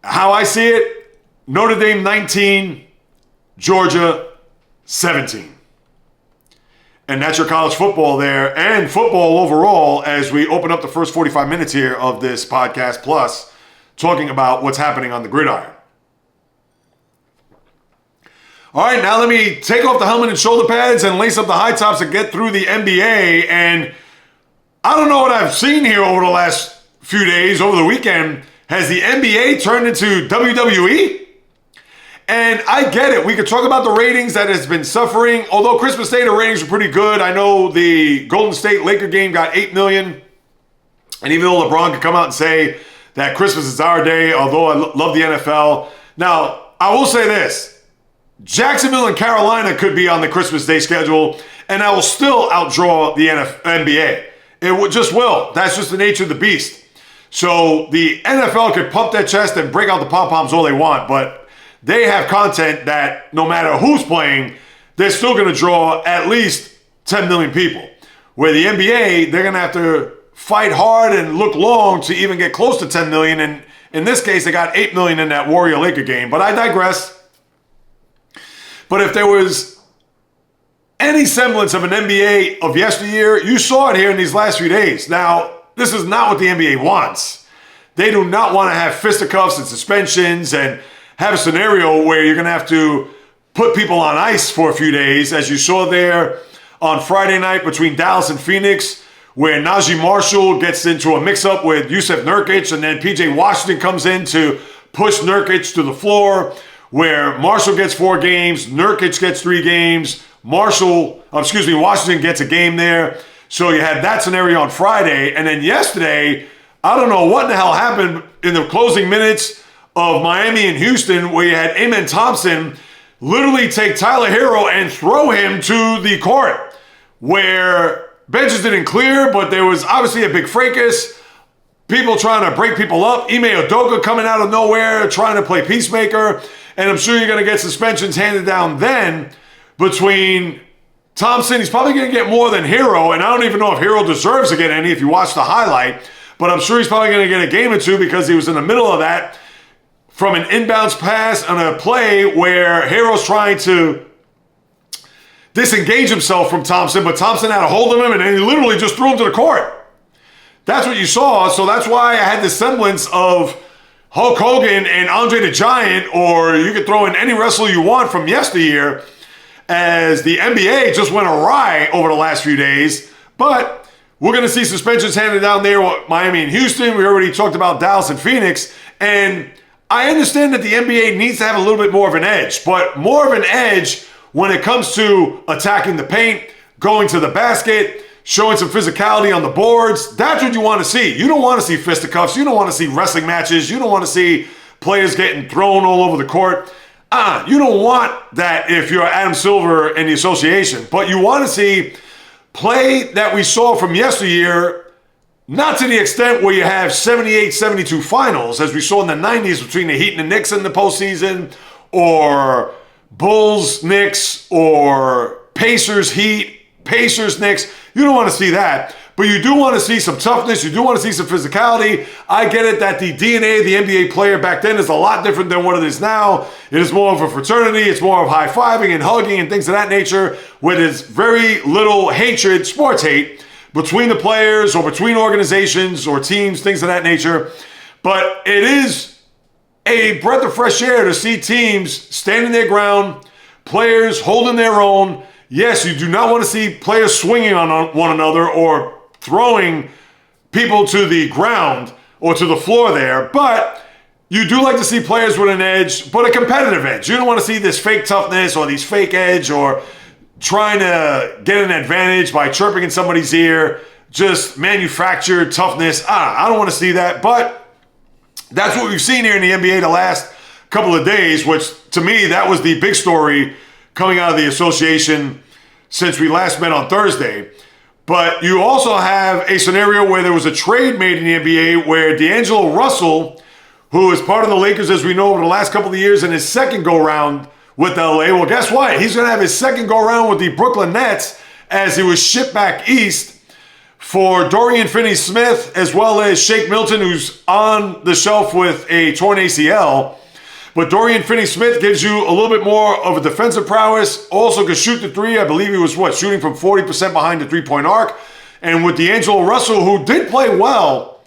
how I see it, Notre Dame 19, Georgia 17. And that's your college football there and football overall as we open up the first 45 minutes here of this podcast, plus talking about what's happening on the gridiron. All right, now let me take off the helmet and shoulder pads and lace up the high tops and get through the NBA. And I don't know what I've seen here over the last few days, over the weekend. Has the NBA turned into WWE? And I get it. We could talk about the ratings that has been suffering. Although Christmas Day, the ratings were pretty good. I know the Golden State Laker game got 8 million. And even though LeBron could come out and say that Christmas is our day, although I love the NFL. Now, I will say this. Jacksonville and Carolina could be on the Christmas Day schedule, and I will still outdraw the NBA. It just will. That's just the nature of the beast. So the NFL could pump their chest and break out the pom-poms all they want, but they have content that no matter who's playing, they're still going to draw at least 10 million people. Where the NBA, they're going to have to fight hard and look long to even get close to 10 million. And in this case, they got 8 million in that Warrior-Laker game. But I digress. But if there was any semblance of an NBA of yesteryear, you saw it here in these last few days. Now, this is not what the NBA wants. They do not want to have fisticuffs and suspensions and have a scenario where you're going to have to put people on ice for a few days, as you saw there on Friday night between Dallas and Phoenix, where Najee Marshall gets into a mix-up with Yusuf Nurkic, and then PJ Washington comes in to push Nurkic to the floor, where Marshall gets 4 games, Nurkic gets 3 games, Washington gets a game there. So you had that scenario on Friday, and then yesterday, I don't know what the hell happened in the closing minutes of Miami and Houston, where you had Amen Thompson literally take Tyler Hero and throw him to the court, where benches didn't clear, but there was obviously a big fracas, people trying to break people up, Ime Udoka coming out of nowhere, trying to play peacemaker, and I'm sure you're going to get suspensions handed down then between Thompson. He's probably going to get more than Hero, and I don't even know if Hero deserves to get any if you watch the highlight, but I'm sure he's probably going to get a game or 2 because he was in the middle of that from an inbounds pass on a play where Hero's trying to disengage himself from Thompson, but Thompson had a hold of him, and then he literally just threw him to the court. That's what you saw, so that's why I had this semblance of Hulk Hogan and Andre the Giant, or you could throw in any wrestler you want from yesteryear, as the NBA just went awry over the last few days. But we're going to see suspensions handed down there with Miami and Houston. We already talked about Dallas and Phoenix, and I understand that the NBA needs to have a little bit more of an edge, but more of an edge when it comes to attacking the paint, going to the basket, showing some physicality on the boards. That's what you want to see. You don't want to see fisticuffs. You don't want to see wrestling matches. You don't want to see players getting thrown all over the court. You don't want that if you're Adam Silver and the association. But you want to see play that we saw from yesteryear, not to the extent where you have 78-72 finals, as we saw in the 90s between the Heat and the Knicks in the postseason, or Bulls, Knicks, or Pacers, Heat, Pacers, Knicks. You don't want to see that. But you do want to see some toughness. You do want to see some physicality. I get it that the DNA of the NBA player back then is a lot different than what it is now. It is more of a fraternity. It's more of high-fiving and hugging and things of that nature, where there's very little hatred, sports hate, between the players or between organizations or teams, things of that nature. But it is a breath of fresh air to see teams standing their ground, players holding their own. Yes, you do not want to see players swinging on one another or throwing people to the ground or to the floor there, but you do like to see players with an edge, but a competitive edge. You don't want to see this fake toughness or these fake edge or trying to get an advantage by chirping in somebody's ear, just manufactured toughness. I don't want to see that, but that's what we've seen here in the NBA the last couple of days, which to me, that was the big story coming out of the association since we last met on Thursday. But you also have a scenario where there was a trade made in the NBA where D'Angelo Russell, who is part of the Lakers, as we know, over the last couple of years, in his second go-round with LA. Well, guess what? He's going to have his second go-round with the Brooklyn Nets as he was shipped back east for Dorian Finney-Smith, as well as Shake Milton, who's on the shelf with a torn ACL. But Dorian Finney-Smith gives you a little bit more of a defensive prowess. Also could shoot the three. I believe he was, shooting from 40% behind the three-point arc. And with D'Angelo Russell, who did play well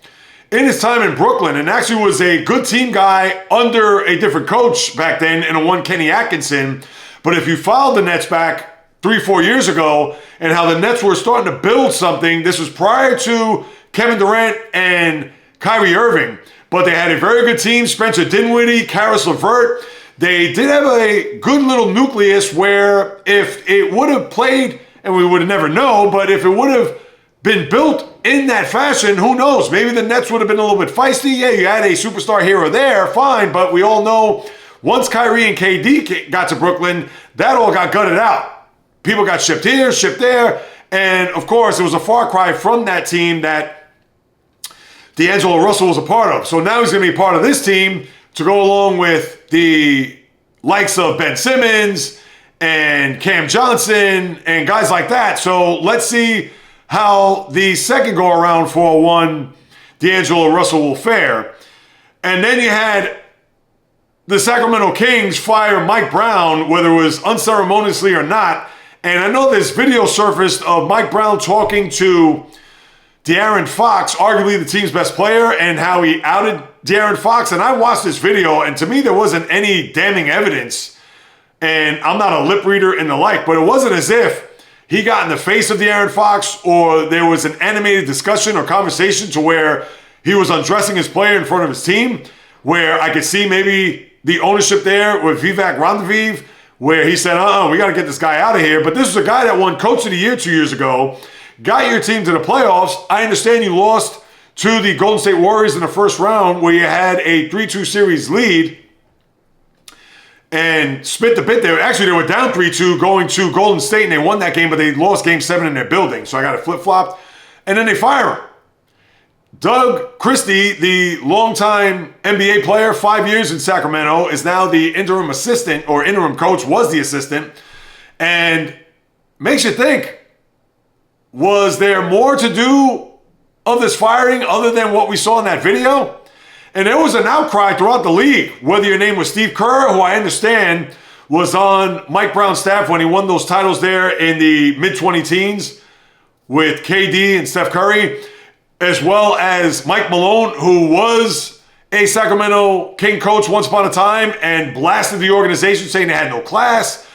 in his time in Brooklyn and actually was a good team guy under a different coach back then in a one Kenny Atkinson. But if you followed the Nets back 3-4 years ago and how the Nets were starting to build something, this was prior to Kevin Durant and Kyrie Irving. But they had a very good team, Spencer Dinwiddie, Karis LeVert. They did have a good little nucleus where if it would have played, and we would never know, but if it would have been built in that fashion, who knows? Maybe the Nets would have been a little bit feisty. Yeah, you had a superstar here or there, fine. But we all know once Kyrie and KD got to Brooklyn, that all got gutted out. People got shipped here, shipped there. And, of course, it was a far cry from that team that D'Angelo Russell was a part of. So now he's going to be part of this team to go along with the likes of Ben Simmons and Cam Johnson and guys like that. So let's see how the second go around for one D'Angelo Russell will fare. And then you had the Sacramento Kings fire Mike Brown, whether it was unceremoniously or not. And I know this video surfaced of Mike Brown talking to De'Aaron Fox, arguably the team's best player, and how he outed De'Aaron Fox. And I watched this video, and to me, there wasn't any damning evidence. And I'm not a lip reader and the like, but it wasn't as if he got in the face of De'Aaron Fox or there was an animated discussion or conversation to where he was undressing his player in front of his team, where I could see maybe the ownership there with Vivek Randaviv, where he said, we got to get this guy out of here. But this is a guy that won Coach of the Year 2 years ago, got your team to the playoffs. I understand you lost to the Golden State Warriors in the first round where you had a 3-2 series lead and spit the bit there. Actually, they were down 3-2 going to Golden State, and they won that game, but they lost Game 7 in their building. So I got it flip-flopped. And then they fire him. Doug Christie, the longtime NBA player, 5 years in Sacramento, is now the interim assistant, or interim coach, was the assistant. And makes you think, was there more to do of this firing other than what we saw in that video? And there was an outcry throughout the league, whether your name was Steve Kerr, who I understand was on Mike Brown's staff when he won those titles there in the mid-20 teens with KD and Steph Curry, as well as Mike Malone, who was a Sacramento King coach once upon a time and blasted the organization saying they had no class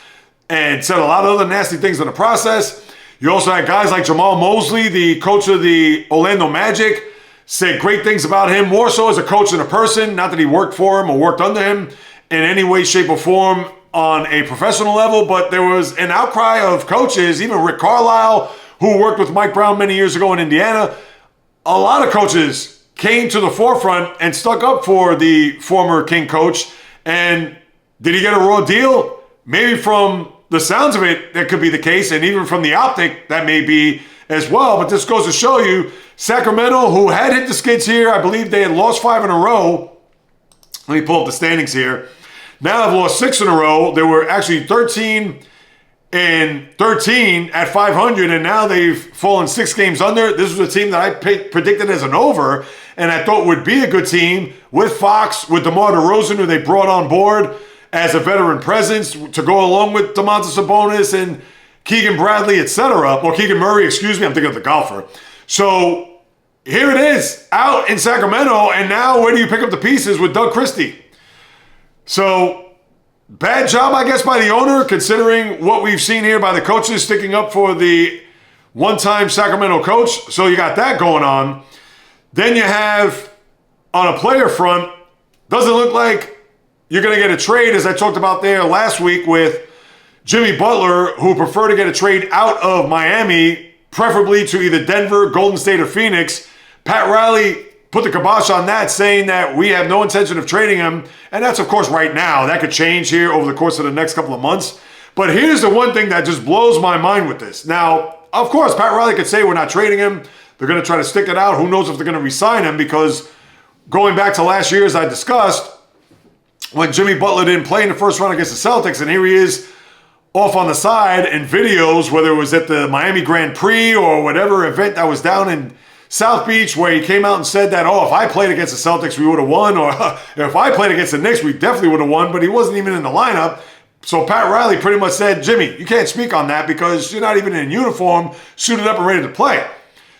and said a lot of other nasty things in the process. You also had guys like Jamal Mosley, the coach of the Orlando Magic, say great things about him, more so as a coach than a person. Not that he worked for him or worked under him in any way, shape, or form on a professional level, but there was an outcry of coaches, even Rick Carlisle, who worked with Mike Brown many years ago in Indiana. A lot of coaches came to the forefront and stuck up for the former King coach. And did he get a raw deal? Maybe from the sounds of it, that could be the case. And even from the optic, that may be as well. But this goes to show you, Sacramento, who had hit the skids here, I believe they had lost 5 in a row. Let me pull up the standings here. Now they've lost 6 in a row. They were actually 13 and 13 at 500, and now they've fallen 6 games under. This was a team that I predicted as an over, and I thought would be a good team with Fox, with DeMar DeRozan, who they brought on board as a veteran presence to go along with Domantas Sabonis and Keegan Bradley, etc. Or Keegan Murray, excuse me. I'm thinking of the golfer. So here it is, out in Sacramento, and now where do you pick up the pieces with Doug Christie? So bad job, I guess, by the owner, considering what we've seen here by the coaches sticking up for the one-time Sacramento coach. So you got that going on. Then you have, on a player front, doesn't look like you're going to get a trade, as I talked about there last week with Jimmy Butler, who prefer to get a trade out of Miami, preferably to either Denver, Golden State, or Phoenix. Pat Riley put the kibosh on that, saying that we have no intention of trading him. And that's, of course, right now. That could change here over the course of the next couple of months. But here's the one thing that just blows my mind with this. Now, of course, Pat Riley could say we're not trading him. They're going to try to stick it out. Who knows if they're going to re-sign him, because going back to last year, as I discussed, when Jimmy Butler didn't play in the first round against the Celtics, and here he is off on the side in videos, whether it was at the Miami Grand Prix or whatever event that was down in South Beach, where he came out and said that, if I played against the Celtics, we would have won, or if I played against the Knicks, we definitely would have won, but he wasn't even in the lineup. So Pat Riley pretty much said, Jimmy, you can't speak on that because you're not even in uniform, suited up and ready to play.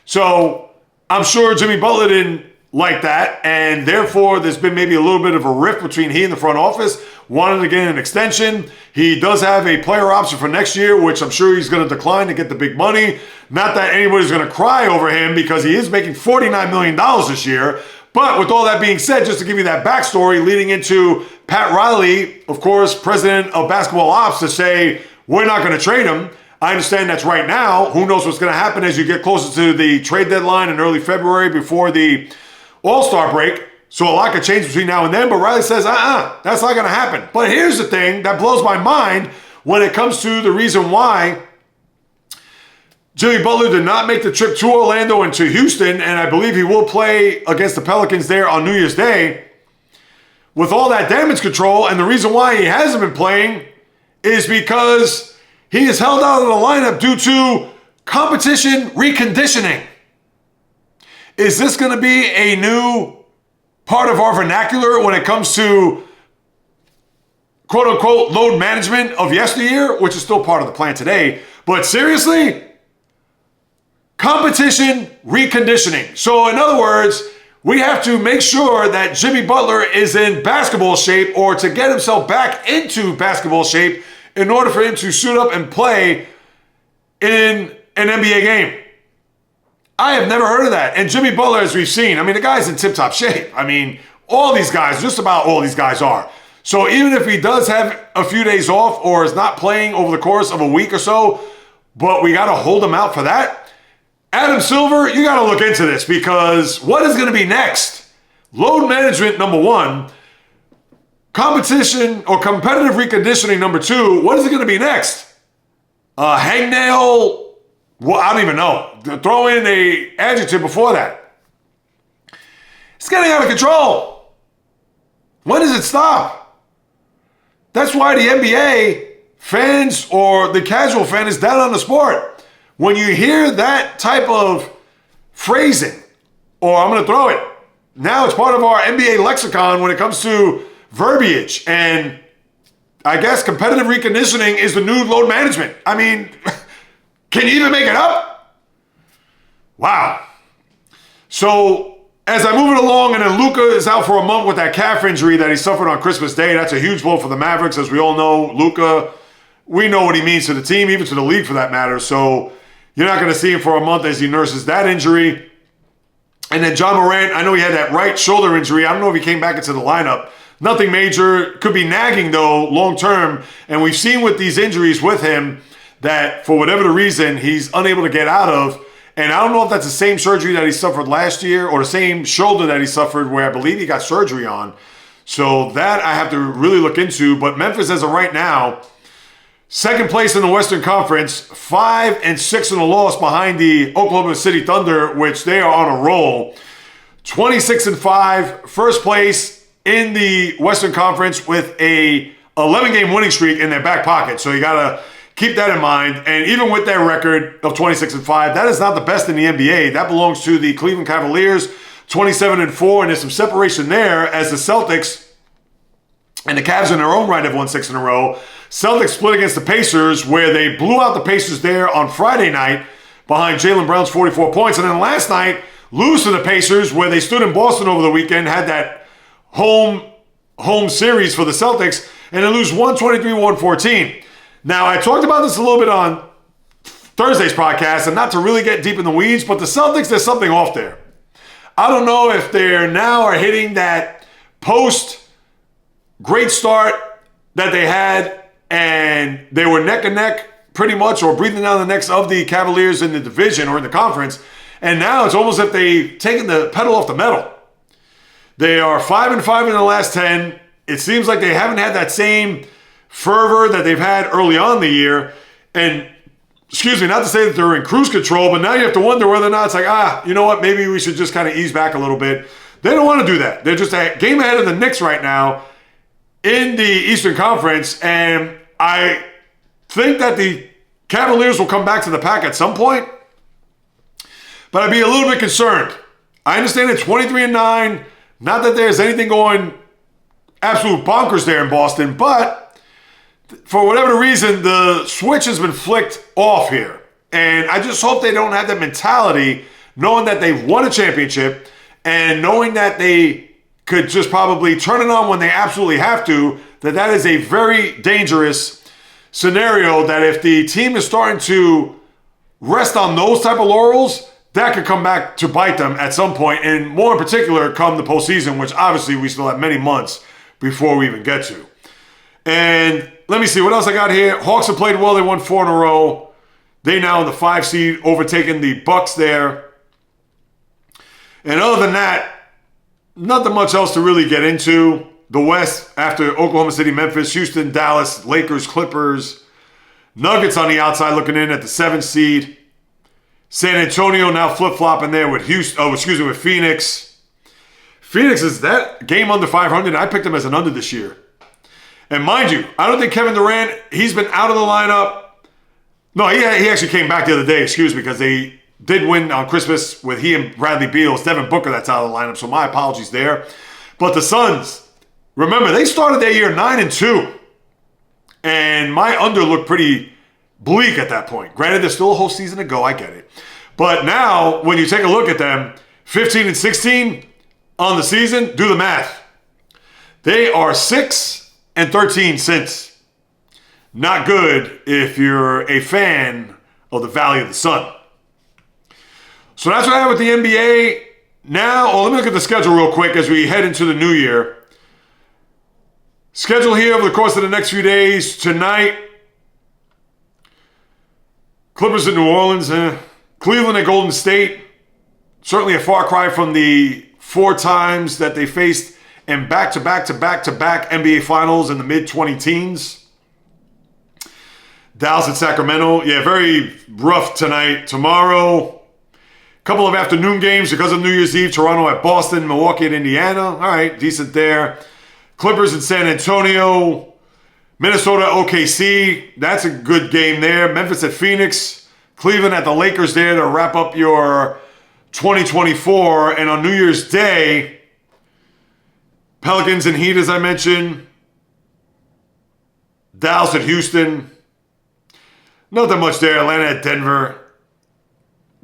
So I'm sure Jimmy Butler didn't like that, and therefore there's been maybe a little bit of a rift between he and the front office. Wanted to get an extension. He does have a player option for next year, which I'm sure he's going to decline to get the big money. Not that anybody's going to cry over him, because he is making $49 million this year. But with all that being said, just to give you that backstory leading into Pat Riley, of course, president of basketball ops, to say we're not going to trade him. I understand that's right now. Who knows what's going to happen as you get closer to the trade deadline in early February before the All-Star break. So a lot could change between now and then, but Riley says, that's not going to happen. But here's the thing that blows my mind when it comes to the reason why Jimmy Butler did not make the trip to Orlando and to Houston, and I believe he will play against the Pelicans there on New Year's Day. With all that damage control, and the reason why he hasn't been playing is because he is held out of the lineup due to competition reconditioning. Is this going to be a new part of our vernacular when it comes to quote-unquote load management of yesteryear, which is still part of the plan today? But seriously, competition reconditioning. So in other words, we have to make sure that Jimmy Butler is in basketball shape, or to get himself back into basketball shape in order for him to suit up and play in an NBA game. I have never heard of that. And Jimmy Butler, as we've seen, I mean, the guy's in tip-top shape. I mean, all these guys, just about all these guys are. So even if he does have a few days off or is not playing over the course of a week or so, but we got to hold him out for that, Adam Silver, you got to look into this, because what is going to be next? Load management, number one. Competition or competitive reconditioning, number two. What is it going to be next? Hangnail? Well, I don't even know. Throw in a adjective before that. It's getting out of control. When does it stop? That's why the NBA fans or the casual fan is down on the sport. When you hear that type of phrasing, or I'm going to throw it, now it's part of our NBA lexicon when it comes to verbiage. And I guess competitive reconditioning is the new load management. I mean, can you even make it up? Wow. So as I move it along, and then Luka is out for a month with that calf injury that he suffered on Christmas Day. That's a huge blow for the Mavericks. As we all know, Luka, we know what he means to the team, even to the league for that matter. So you're not going to see him for a month as he nurses that injury. And then John Morant, I know he had that right shoulder injury. I don't know if he came back into the lineup. Nothing major. Could be nagging, though, long term. And we've seen with these injuries with him that for whatever the reason, he's unable to get out of. And I don't know if that's the same surgery that he suffered last year or the same shoulder that he suffered where I believe he got surgery on. So that I have to really look into. But Memphis, as of right now, second place in the Western Conference, 5-6 in a loss behind the Oklahoma City Thunder, which they are on a roll. 26-5, first place in the Western Conference with a 11-game winning streak in their back pocket. So you got to keep that in mind. And even with that record of 26-5, that is not the best in the NBA. That belongs to the Cleveland Cavaliers, 27-4, and there's some separation there as the Celtics and the Cavs in their own right have won 6 in a row. Celtics split against the Pacers, where they blew out the Pacers there on Friday night behind Jaylen Brown's 44 points. And then last night, lose to the Pacers, where they stood in Boston over the weekend, had that home series for the Celtics, and they lose 123-114. Now, I talked about this a little bit on Thursday's podcast, and not to really get deep in the weeds, but the Celtics, there's something off there. I don't know if they're now are hitting that post-great start that they had, and they were neck and neck pretty much, or breathing down the necks of the Cavaliers in the division or in the conference. And now it's almost as if they've taken the pedal off the metal. They are 5-5 in the last 10. It seems like they haven't had that same fervor that they've had early on in the year. And, excuse me, not to say that they're in cruise control, but now you have to wonder whether or not it's like, you know what, maybe we should just kind of ease back a little bit. They don't want to do that. They're just a game ahead of the Knicks right now in the Eastern Conference, and I think that the Cavaliers will come back to the pack at some point, but I'd be a little bit concerned. I understand it's 23-9, not that there's anything going absolute bonkers there in Boston, but for whatever reason, the switch has been flicked off here, and I just hope they don't have that mentality, knowing that they've won a championship and knowing that they could just probably turn it on when they absolutely have to, that is a very dangerous scenario, that if the team is starting to rest on those type of laurels, that could come back to bite them at some point, and more in particular come the postseason, which obviously we still have many months before we even get to. And let me see, what else I got here? Hawks have played well. They won 4 in a row. They now in the 5 seed, overtaking the Bucks there. And other than that, nothing much else to really get into. The West, after Oklahoma City, Memphis, Houston, Dallas, Lakers, Clippers, Nuggets on the outside looking in at the 7th seed. San Antonio now flip-flopping there with with Phoenix. Phoenix is that game under 500. I picked them as an under this year. And mind you, I don't think Kevin Durant, he's been out of the lineup. No, he actually came back the other day, because they did win on Christmas with he and Bradley Beal. It's Devin Booker that's out of the lineup, so my apologies there. But the Suns, remember, they started their year 9-2. And my under looked pretty bleak at that point. Granted, there's still a whole season to go, I get it. But now, when you take a look at them, 15-16 on the season, do the math. They are 6-13 since. Not good if you're a fan of the Valley of the Sun. So that's what I have with the NBA. Now, let me look at the schedule real quick as we head into the new year. Schedule here over the course of the next few days. Tonight, Clippers in New Orleans. Cleveland at Golden State. Certainly a far cry from the 4 times that they faced in back-to-back NBA Finals in the mid-20 teens. Dallas at Sacramento. Yeah, very rough tonight. Tomorrow, couple of afternoon games because of New Year's Eve. Toronto at Boston, Milwaukee at Indiana. All right, decent there. Clippers in San Antonio. Minnesota, OKC. That's a good game there. Memphis at Phoenix. Cleveland at the Lakers there to wrap up your 2024. And on New Year's Day, Pelicans and Heat, as I mentioned. Dallas at Houston. Not that much there. Atlanta at Denver.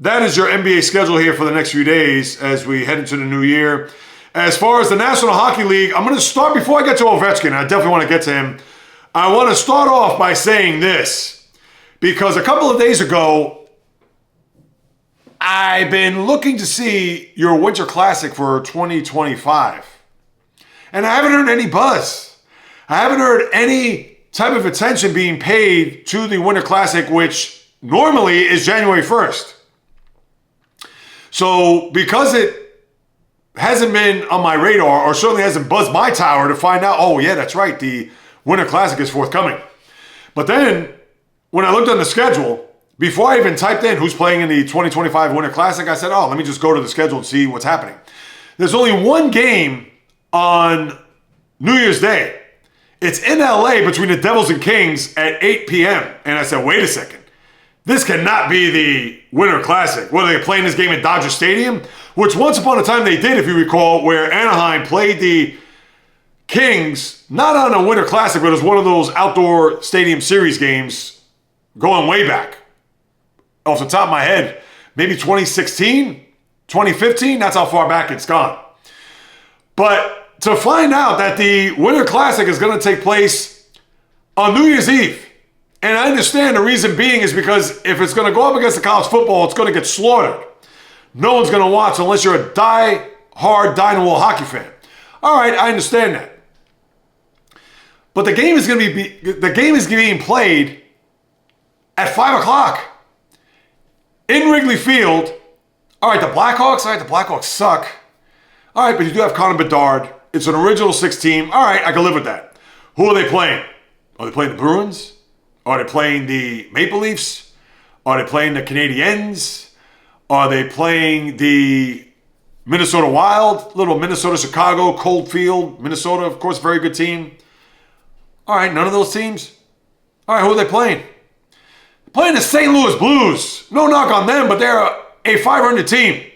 That is your NBA schedule here for the next few days as we head into the new year. As far as the National Hockey League, I'm going to start before I get to Ovechkin. I definitely want to get to him. I want to start off by saying this, because a couple of days ago, I've been looking to see your Winter Classic for 2025. And I haven't heard any buzz. I haven't heard any type of attention being paid to the Winter Classic, which normally is January 1st. So because it hasn't been on my radar, or certainly hasn't buzzed my tower to find out, oh yeah, that's right, the Winter Classic is forthcoming. But then, when I looked on the schedule, before I even typed in who's playing in the 2025 Winter Classic, I said, oh, let me just go to the schedule and see what's happening. There's only one game on New Year's Day. It's in LA between the Devils and Kings at 8 p.m. And I said, wait a second. This cannot be the Winter Classic. What, are they playing this game at Dodger Stadium? Which once upon a time they did, if you recall, where Anaheim played the Kings, not on a Winter Classic, but it was one of those outdoor stadium series games going way back. Off the top of my head, maybe 2016, 2015, that's how far back it's gone. But to find out that the Winter Classic is going to take place on New Year's Eve, and I understand the reason being is because if it's going to go up against the college football, it's going to get slaughtered. No one's going to watch unless you're a die-hard, die-in-the-wool hockey fan. All right, I understand that. But the game is being played at 5 o'clock in Wrigley Field. All right, the Blackhawks. All right, the Blackhawks suck. All right, but you do have Connor Bedard. It's an original 6 team. All right, I can live with that. Who are they playing? Are they playing the Bruins? Are they playing the Maple Leafs? Are they playing the Canadiens? Are they playing the Minnesota Wild? Little Minnesota, Chicago, Coldfield, Minnesota, of course, very good team. All right, none of those teams. All right, who are they playing? They're playing the St. Louis Blues. No knock on them, but they're a 500 team.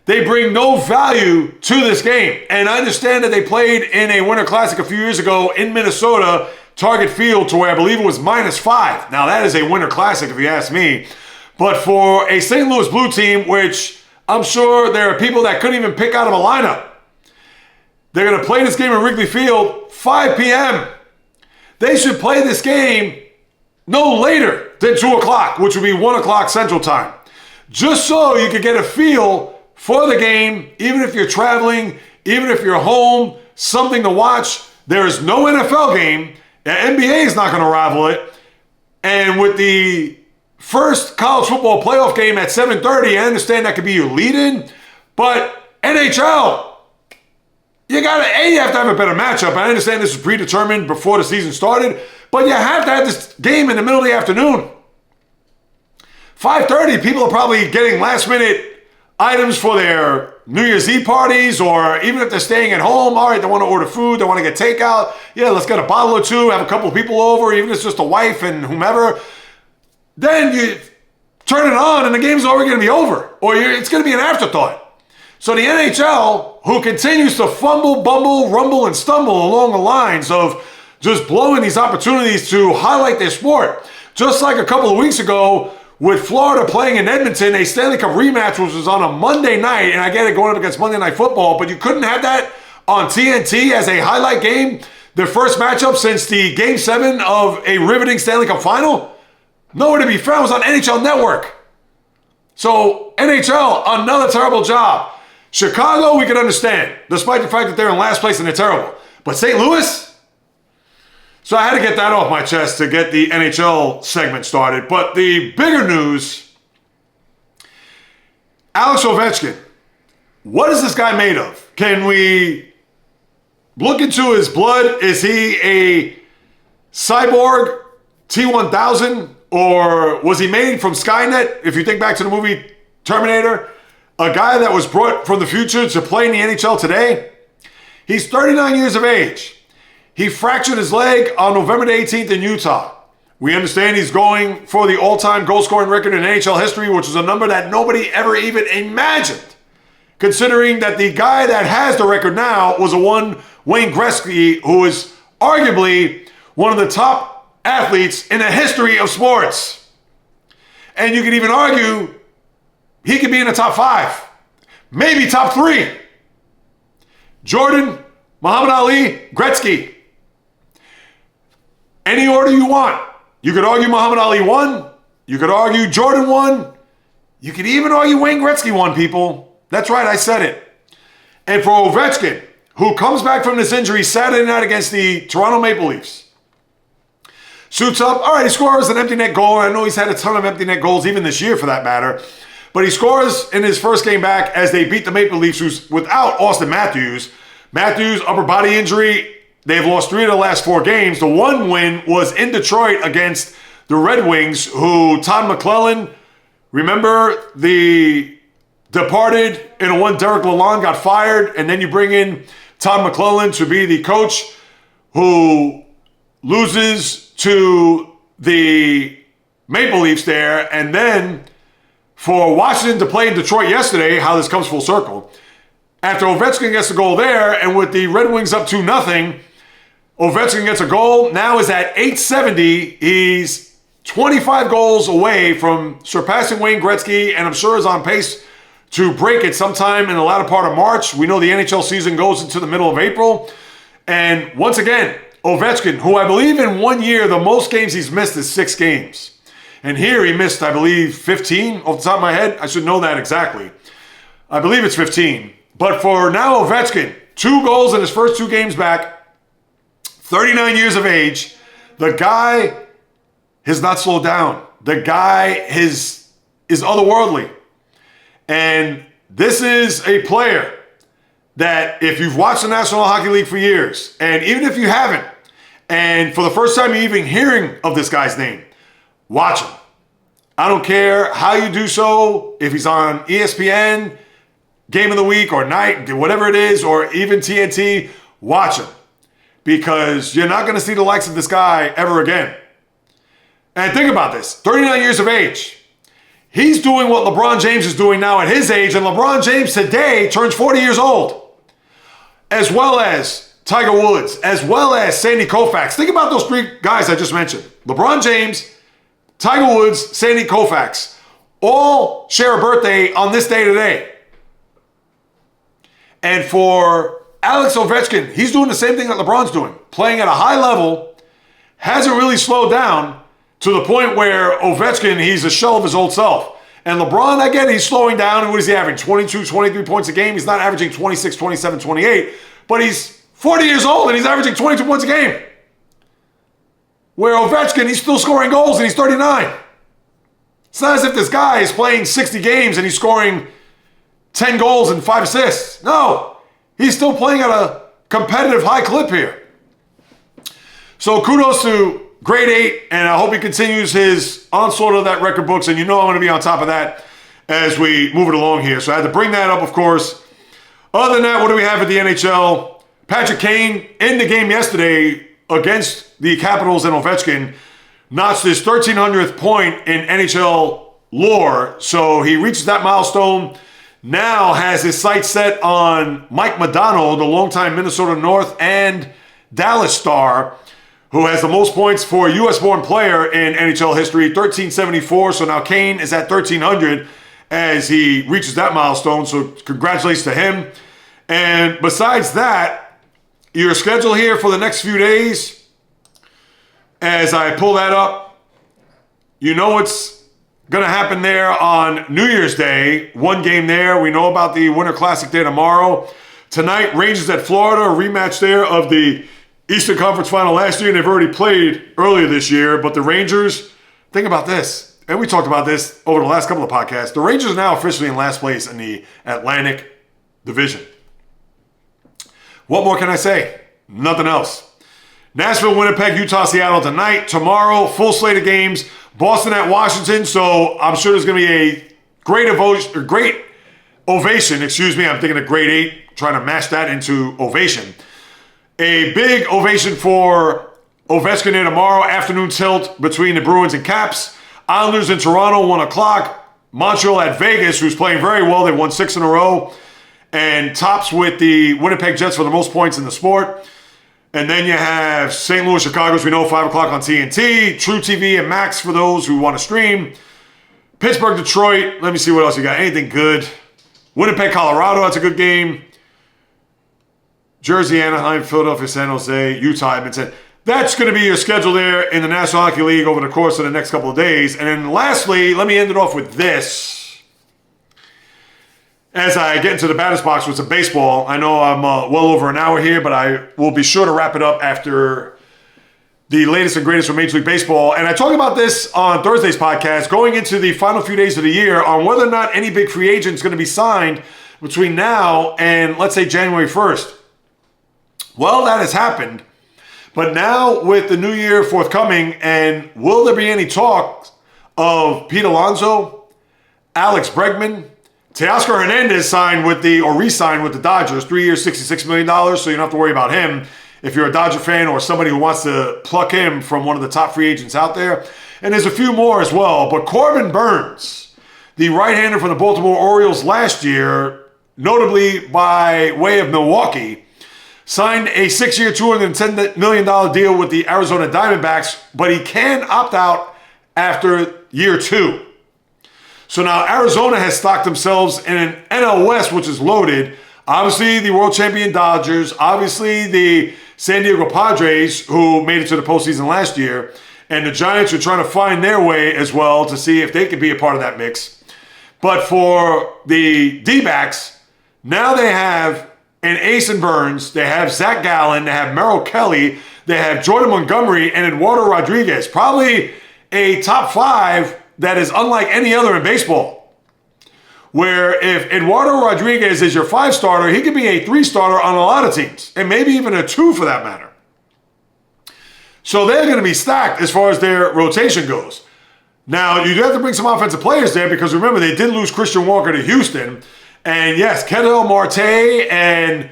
They bring no value to this game. And I understand that they played in a Winter Classic a few years ago in Minnesota, Target Field, to where I believe it was -5. Now, that is a Winter Classic, if you ask me. But for a St. Louis Blue team, which I'm sure there are people that couldn't even pick out of a lineup, they're going to play this game in Wrigley Field, 5 p.m. They should play this game no later than 2 o'clock, which would be 1 o'clock Central Time. Just so you can get a feel for the game, even if you're traveling, even if you're home, something to watch. There is no NFL game. The NBA is not going to rival it. And with the first college football playoff game at 7:30, I understand that could be your lead-in. But NHL, you have to have a better matchup. I understand this is predetermined before the season started, but you have to have this game in the middle of the afternoon. 5:30, people are probably getting last-minute items for their New Year's Eve parties, or even if they're staying at home, all right, they want to order food, they want to get takeout. Yeah, let's get a bottle or two, have a couple of people over, even if it's just a wife and whomever. Then you turn it on and the game's already going to be over, or it's going to be an afterthought. So the NHL, who continues to fumble, bumble, rumble, and stumble along the lines of just blowing these opportunities to highlight their sport, just like a couple of weeks ago with Florida playing in Edmonton, a Stanley Cup rematch, which was on a Monday night, and I get it going up against Monday Night Football, but you couldn't have that on TNT as a highlight game, their first matchup since the Game 7 of a riveting Stanley Cup final? Nowhere to be found. It was on NHL Network. So NHL, another terrible job. Chicago, we can understand, despite the fact that they're in last place and they're terrible. But St. Louis? So I had to get that off my chest to get the NHL segment started. But the bigger news, Alex Ovechkin. What is this guy made of? Can we look into his blood? Is he a cyborg T-1000? Or was he made from Skynet? If you think back to the movie Terminator, a guy that was brought from the future to play in the NHL today. He's 39 years of age. He fractured his leg on November the 18th in Utah. We understand he's going for the all-time goal-scoring record in NHL history, which is a number that nobody ever even imagined, considering that the guy that has the record now was a one Wayne Gretzky, who is arguably one of the top athletes in the history of sports. And you could even argue he could be in the top 5, maybe top 3. Jordan, Muhammad Ali, Gretzky. Any order you want. You could argue Muhammad Ali won. You could argue Jordan won. You could even argue Wayne Gretzky won, people. That's right, I said it. And for Ovechkin, who comes back from this injury Saturday night against the Toronto Maple Leafs, suits up. All right, he scores an empty net goal. I know he's had a ton of empty net goals even this year for that matter. But he scores in his first game back as they beat the Maple Leafs, who's without Austin Matthews. Matthews, upper body injury. They've lost 3 of the last 4 games. The one win was in Detroit against the Red Wings, who Todd McClellan, remember the departed in a one Derek Lalonde got fired, and then you bring in Todd McClellan to be the coach who loses to the Maple Leafs there, and then for Washington to play in Detroit yesterday, how this comes full circle. After Ovechkin gets the goal there, and with the Red Wings up 2-0, Ovechkin gets a goal. Now is at 870. He's 25 goals away from surpassing Wayne Gretzky, and I'm sure is on pace to break it sometime in the latter part of March. We know the NHL season goes into the middle of April. And once again, Ovechkin, who I believe in 1 year, the most games he's missed is 6 games. And here he missed, I believe, 15 off the top of my head. I should know that exactly. I believe it's 15. But for now, Ovechkin, 2 goals in his first 2 games back, 39 years of age. The guy has not slowed down. The guy is otherworldly. And this is a player that if you've watched the National Hockey League for years, and even if you haven't, and for the first time you're even hearing of this guy's name, watch him. I don't care how you do so, if he's on ESPN, Game of the Week, or Night, whatever it is, or even TNT, watch him. Because you're not going to see the likes of this guy ever again. And think about this, 39 years of age. He's doing what LeBron James is doing now at his age, and LeBron James today turns 40 years old. As well as Tiger Woods, as well as Sandy Koufax. Think about those 3 guys I just mentioned. LeBron James, Tiger Woods, Sandy Koufax. All share a birthday on this day today. And for Alex Ovechkin, he's doing the same thing that LeBron's doing. Playing at a high level, hasn't really slowed down to the point where Ovechkin, he's a shell of his old self. And LeBron, again, he's slowing down. And what is he averaging? 22, 23 points a game. He's not averaging 26, 27, 28. But he's 40 years old and he's averaging 22 points a game. Where Ovechkin, he's still scoring goals and he's 39. It's not as if this guy is playing 60 games and he's scoring 10 goals and 5 assists. No, he's still playing at a competitive high clip here. So kudos to grade 8, and I hope he continues his onslaught of that record books, and you know I'm going to be on top of that as we move it along here. So I had to bring that up, of course. Other than that, what do we have at the NHL? Patrick Kane, in the game yesterday against the Capitals and Ovechkin, notched his 1,300th point in NHL lore. So he reaches that milestone. Now has his sights set on Mike Modano, the longtime Minnesota North and Dallas star, who has the most points for a U.S.-born player in NHL history, 1,374. So now Kane is at 1,300 as he reaches that milestone. So congratulations to him. And besides that, your schedule here for the next few days, as I pull that up, you know what's going to happen there on New Year's Day. One game there. We know about the Winter Classic there tomorrow. Tonight, Rangers at Florida, a rematch there of the Eastern Conference Final last year, and they've already played earlier this year. But the Rangers, think about this, and we talked about this over the last couple of podcasts. The Rangers are now officially in last place in the Atlantic Division. What more can I say? Nothing else. Nashville, Winnipeg, Utah, Seattle tonight. Tomorrow, full slate of games. Boston at Washington, so I'm sure there's going to be a great ovation. I'm thinking of grade 8, trying to mash that into ovation. A big ovation for Ovechkin there tomorrow. Afternoon tilt between the Bruins and Caps. Islanders in Toronto, 1 o'clock. Montreal at Vegas, who's playing very well. They've won 6 in a row. And tops with the Winnipeg Jets for the most points in the sport. And then you have St. Louis, Chicago, as we know, 5 o'clock on TNT. True TV and Max for those who want to stream. Pittsburgh, Detroit. Let me see what else you got. Anything good? Winnipeg, Colorado. That's a good game. Jersey, Anaheim, Philadelphia, San Jose, Utah, Edmonton. That's going to be your schedule there in the National Hockey League over the course of the next couple of days. And then lastly, let me end it off with this. As I get into the batter's box with some baseball, I know I'm well over an hour here, but I will be sure to wrap it up after the latest and greatest from Major League Baseball. And I talk about this on Thursday's podcast, going into the final few days of the year, on whether or not any big free agent is going to be signed between now and, let's say, January 1st. Well, that has happened. But now with the new year forthcoming, and will there be any talk of Pete Alonso, Alex Bregman, Teoscar Hernandez re-signed with the Dodgers, 3 years, $66 million, so you don't have to worry about him if you're a Dodger fan or somebody who wants to pluck him from one of the top free agents out there. And there's a few more as well. But Corbin Burnes, the right-hander from the Baltimore Orioles last year, notably by way of Milwaukee, signed a 6-year, $210 million deal with the Arizona Diamondbacks, but he can opt out after year 2. So now Arizona has stocked themselves in an NL West, which is loaded. Obviously, the world champion Dodgers. Obviously, the San Diego Padres, who made it to the postseason last year. And the Giants are trying to find their way as well to see if they could be a part of that mix. But for the D-backs, now they have an ace in Burnes. They have Zach Gallen. They have Merrill Kelly. They have Jordan Montgomery and Eduardo Rodriguez. Probably a top 5 that is unlike any other in baseball. Where if Eduardo Rodriguez is your 5-starter, he could be a 3-starter on a lot of teams. And maybe even a 2 for that matter. So they're going to be stacked as far as their rotation goes. Now, you do have to bring some offensive players there because remember, they did lose Christian Walker to Houston. And yes, Ketel Marte and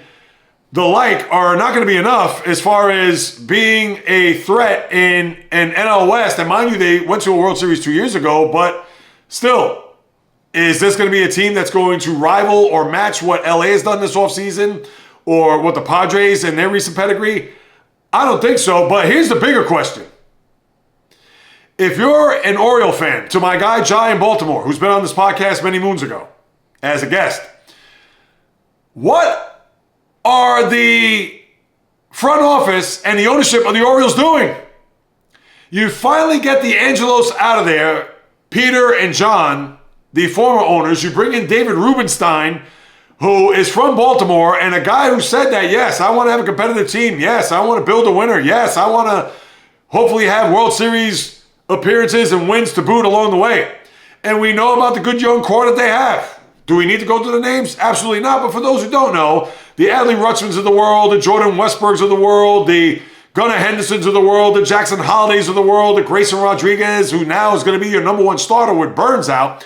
the like are not going to be enough as far as being a threat in an NL West. And mind you, they went to a World Series 2 years ago, but still, is this going to be a team that's going to rival or match what LA has done this offseason or what the Padres and their recent pedigree? I don't think so, but here's the bigger question. If you're an Oriole fan, to my guy Jai in Baltimore, who's been on this podcast many moons ago as a guest, what are the front office and the ownership of the Orioles doing? You finally get the Angelos out of there, Peter and John, the former owners. You bring in David Rubenstein, who is from Baltimore, and a guy who said that, yes, I want to have a competitive team. Yes, I want to build a winner. Yes, I want to hopefully have World Series appearances and wins to boot along the way. And we know about the good young core that they have. Do we need to go through the names? Absolutely not. But for those who don't know, the Adley Rutschmans of the world, the Jordan Westbergs of the world, the Gunnar Hendersons of the world, the Jackson Hollidays of the world, the Grayson Rodriguez, who now is going to be your number 1 starter with Burnes out.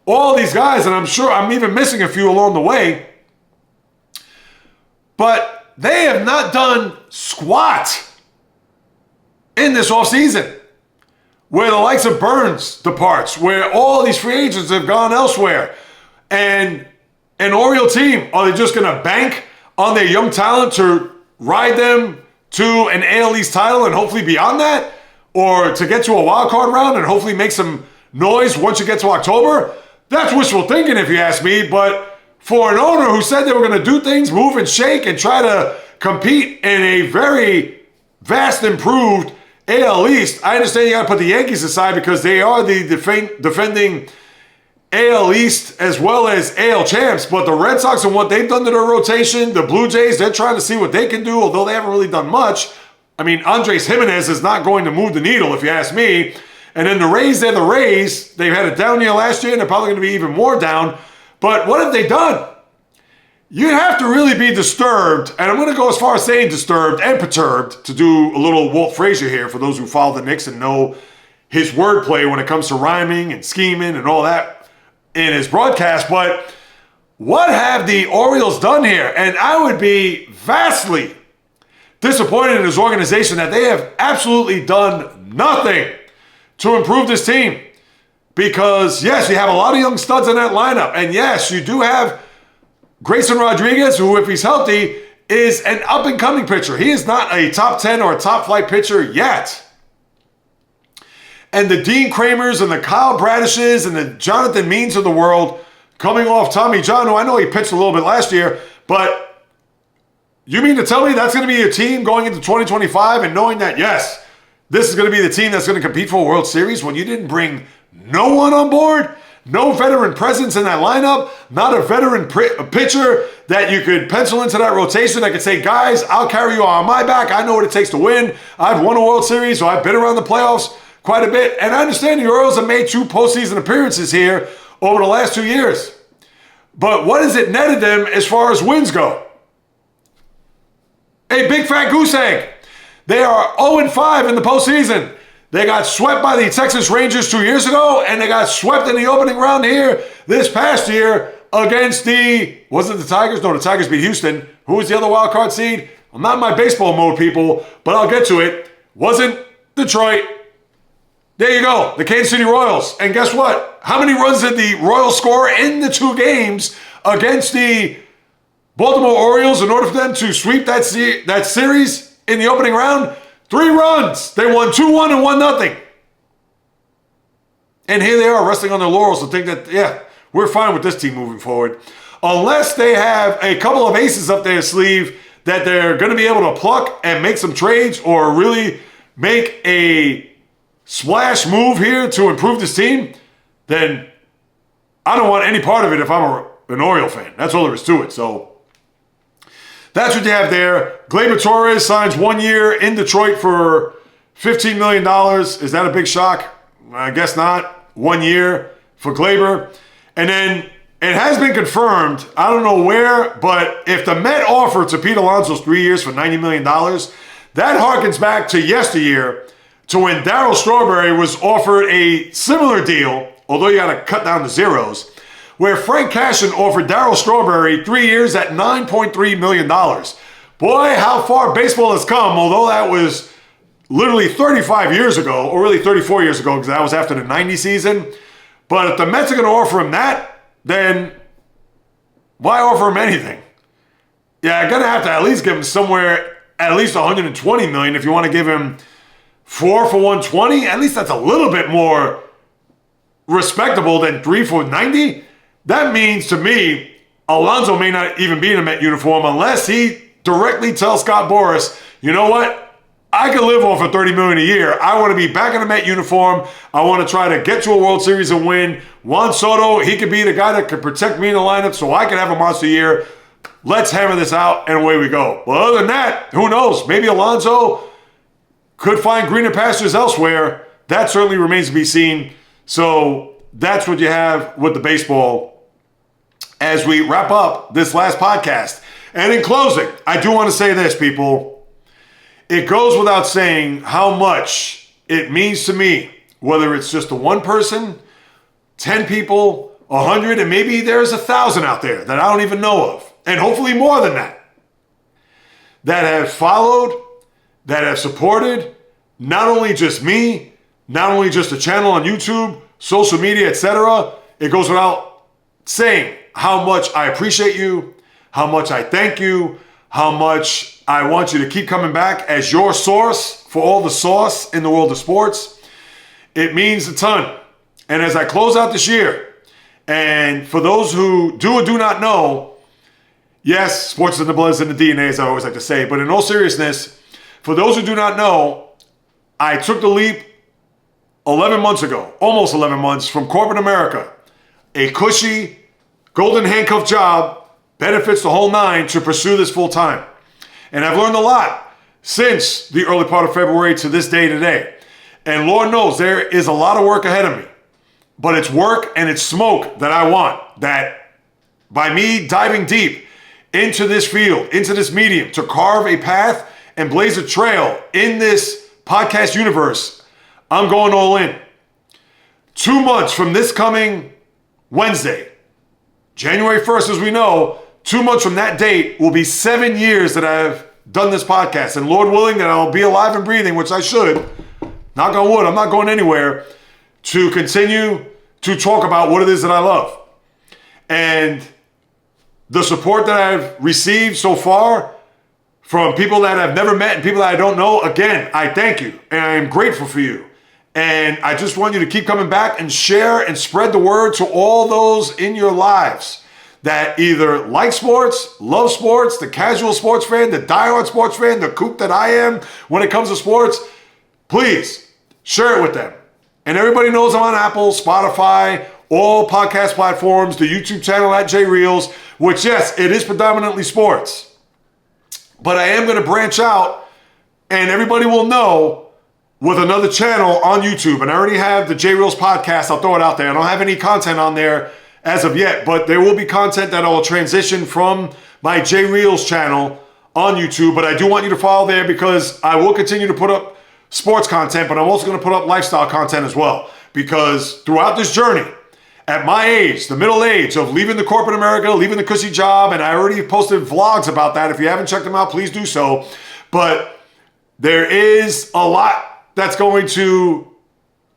All these guys, and I'm sure I'm even missing a few along the way, But they have not done squat in this offseason, where the likes of Burnes departs, where all these free agents have gone elsewhere. And an Oriole team, are they just going to bank on their young talent to ride them to an AL East title and hopefully beyond that? Or to get to a wild card round and hopefully make some noise once you get to October? That's wishful thinking if you ask me, but for an owner who said they were going to do things, move and shake, and try to compete in a very vast improved AL East, I understand you got to put the Yankees aside because they are the defending AL East as well as AL champs, but the Red Sox and what they've done to their rotation, the Blue Jays, they're trying to see what they can do, although they haven't really done much. I mean, Andres Jimenez is not going to move the needle, if you ask me. And then the Rays, they're the Rays. They've had a down year last year, and they're probably going to be even more down. But what have they done? You'd have to really be disturbed, and I'm going to go as far as saying disturbed and perturbed to do a little Walt Frazier here for those who follow the Knicks and know his wordplay when it comes to rhyming and scheming and all that in his broadcast. But what have the Orioles done here? And I would be vastly disappointed in his organization that they have absolutely done nothing to improve this team. Because, yes, you have a lot of young studs in that lineup. And, yes, you do have Grayson Rodriguez, who, if he's healthy, is an up-and-coming pitcher. He is not a top 10 or a top-flight pitcher yet. And the Dean Kramers and the Kyle Bradishes and the Jonathan Means of the world coming off Tommy John, who I know he pitched a little bit last year, but you mean to tell me that's going to be your team going into 2025 and knowing that, yes, this is going to be the team that's going to compete for a World Series when you didn't bring no one on board? No veteran presence in that lineup, not a veteran pitcher that you could pencil into that rotation that could say, guys, I'll carry you on my back. I know what it takes to win. I've won a World Series, so I've been around the playoffs quite a bit. And I understand the Orioles have made 2 postseason appearances here over the last 2 years. But what has it netted them as far as wins go? A big fat goose egg. They are 0-5 in the postseason. They got swept by the Texas Rangers 2 years ago, and they got swept in the opening round here this past year against was it the Tigers? No, the Tigers beat Houston. Who was the other wild card seed? I'm not in my baseball mode, people, but I'll get to it. Wasn't Detroit. There you go, the Kansas City Royals. And guess what? How many runs did the Royals score in the 2 games against the Baltimore Orioles in order for them to sweep that series in the opening round? 3 runs. They won 2-1 and 1-0. And here they are resting on their laurels to think that, yeah, we're fine with this team moving forward. Unless they have a couple of aces up their sleeve that they're going to be able to pluck and make some trades or really make a splash move here to improve this team, then I don't want any part of it if I'm an Oriole fan. That's all there is to it. So that's what you have there. Gleyber Torres signs 1 year in Detroit for $15 million. Is that a big shock? I guess not. 1 year for Gleyber. And then it has been confirmed, I don't know where, but if the Met offer to Pete Alonso 3 years for $90 million, that harkens back to yesteryear to when Darryl Strawberry was offered a similar deal, although you got to cut down to zeros, where Frank Cashin offered Darryl Strawberry 3 years at $9.3 million. Boy, how far baseball has come, although that was literally 35 years ago, or really 34 years ago, because that was after the 90 season. But if the Mets are going to offer him that, then why offer him anything? Yeah, you're going to have to at least give him somewhere at least $120 million if you want to give him 4 for $120. At least that's a little bit more respectable than 3 for $90. That means to me, Alonso may not even be in a Met uniform unless he directly tells Scott Boras, you know what? I can live off of $30 million a year. I want to be back in a Met uniform. I want to try to get to a World Series and win. Juan Soto, he could be the guy that could protect me in the lineup so I can have a monster year. Let's hammer this out, and away we go. Well, other than that, who knows? Maybe Alonso could find greener pastures elsewhere. That certainly remains to be seen. So that's what you have with the baseball as we wrap up this last podcast. And in closing, I do want to say this, people. It goes without saying how much it means to me, whether it's just a one person, 10 people, 100, and maybe there's 1,000 out there that I don't even know of. And hopefully more than that. that have followed, that have supported, not only just me, not only just the channel on YouTube, social media, etc. It goes without saying how much I appreciate you, how much I thank you, how much I want you to keep coming back as your source for all the sauce in the world of sports. It means a ton. And as I close out this year, and for those who do or do not know, yes, sports is in the blood, is in the DNA, as I always like to say, but in all seriousness, for those who do not know, I took the leap 11 months ago, almost 11 months, from corporate America, a cushy, golden handcuff job, benefits the whole nine, to pursue this full time. And I've learned a lot since the early part of February to this day today. And Lord knows there is a lot of work ahead of me. But it's work and it's smoke that I want. That by me diving deep into this field, into this medium, to carve a path and blaze a trail in this podcast universe, I'm going all in. 2 months from this coming Wednesday, January 1st, as we know, 2 months from that date will be 7 years that I've done this podcast. And Lord willing, that I'll be alive and breathing, which I should. Knock on wood, I'm not going anywhere, to continue to talk about what it is that I love. And the support that I've received so far from people that I've never met and people that I don't know, again, I thank you and I am grateful for you. And I just want you to keep coming back and share and spread the word to all those in your lives that either like sports, love sports, the casual sports fan, the diehard sports fan, the kook that I am when it comes to sports. Please share it with them. And everybody knows I'm on Apple, Spotify, all podcast platforms, the YouTube channel at JReels, which, yes, it is predominantly sports. But I am going to branch out, and everybody will know, with another channel on YouTube. And I already have the JReels podcast. I'll throw it out there. I don't have any content on there as of yet, but there will be content that I will transition from my JReels channel on YouTube. But I do want you to follow there, because I will continue to put up sports content, but I'm also going to put up lifestyle content as well. Because throughout this journey, at my age, the middle age of leaving the corporate America, leaving the cushy job, and I already posted vlogs about that. If you haven't checked them out, please do so. But there is a lot that's going to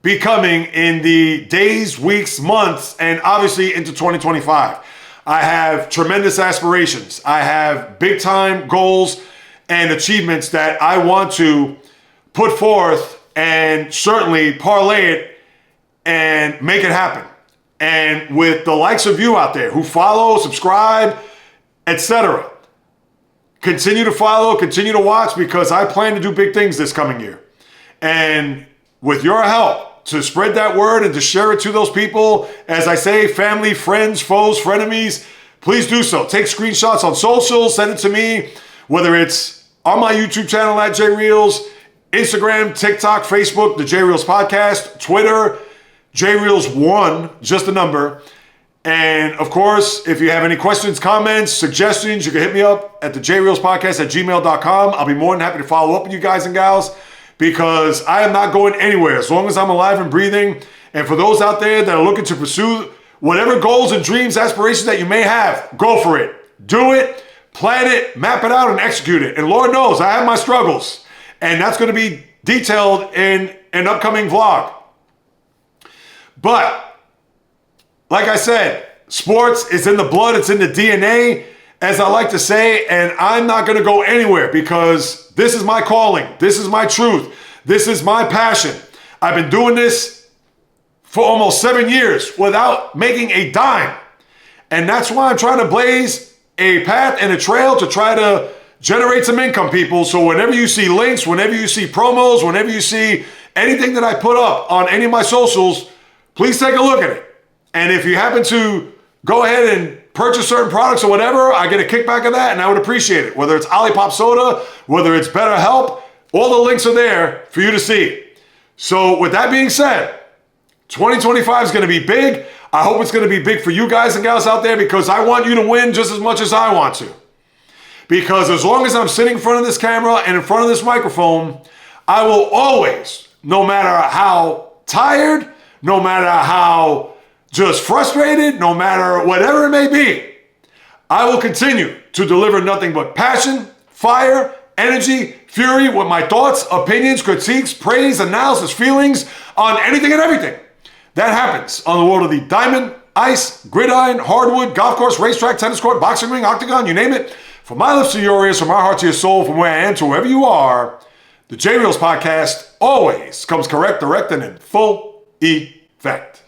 be coming in the days, weeks, months, and obviously into 2025. I have tremendous aspirations. I have big time goals and achievements that I want to put forth and certainly parlay it and make it happen. And with the likes of you out there who follow, subscribe, etc., continue to follow, continue to watch, because I plan to do big things this coming year. And with your help to spread that word and to share it to those people, as I say, family, friends, foes, frenemies, please do so. Take screenshots on social, send it to me, whether it's on my YouTube channel at JReels, Instagram, TikTok, Facebook, the JReels Podcast, Twitter, JReels1, just a number. And of course, if you have any questions, comments, suggestions, you can hit me up at the JReels Podcast at gmail.com. I'll be more than happy to follow up with you guys and gals, because I am not going anywhere as long as I'm alive and breathing. And for those out there that are looking to pursue whatever goals and dreams, aspirations that you may have, go for it. Do it, plan it, map it out, and execute it. And Lord knows I have my struggles. And that's going to be detailed in an upcoming vlog. But, like I said, sports is in the blood, it's in the DNA, as I like to say, and I'm not going to go anywhere, because this is my calling, this is my truth, this is my passion. I've been doing this for almost 7 years without making a dime. And that's why I'm trying to blaze a path and a trail to try to generate some income, people. So whenever you see links, whenever you see promos, whenever you see anything that I put up on any of my socials, please take a look at it. And if you happen to go ahead and purchase certain products or whatever, I get a kickback of that, and I would appreciate it. Whether it's Olipop Soda, whether it's BetterHelp, all the links are there for you to see. So with that being said, 2025 is going to be big. I hope it's going to be big for you guys and gals out there, because I want you to win just as much as I want to. Because as long as I'm sitting in front of this camera and in front of this microphone, I will always, no matter how tired, no matter how just frustrated, no matter whatever it may be, I will continue to deliver nothing but passion, fire, energy, fury with my thoughts, opinions, critiques, praise, analysis, feelings on anything and everything that happens on the world of the diamond, ice, gridiron, hardwood, golf course, racetrack, tennis court, boxing ring, octagon, you name it. From my lips to your ears, from my heart to your soul, from where I am to wherever you are, the J Reels podcast always comes correct, direct, and in full effect.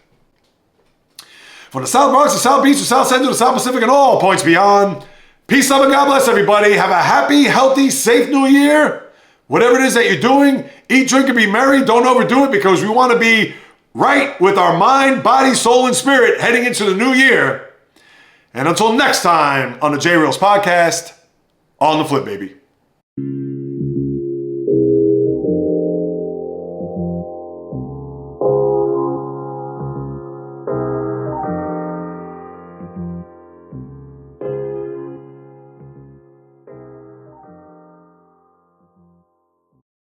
From the South Bronx, the South Beach, the South Central, the South Pacific, and all points beyond, peace, love, and God bless everybody. Have a happy, healthy, safe new year. Whatever it is that you're doing, eat, drink, and be merry. Don't overdo it because we want to be right with our mind, body, soul, and spirit heading into the new year. And until next time on the J Reels podcast, on the flip, baby.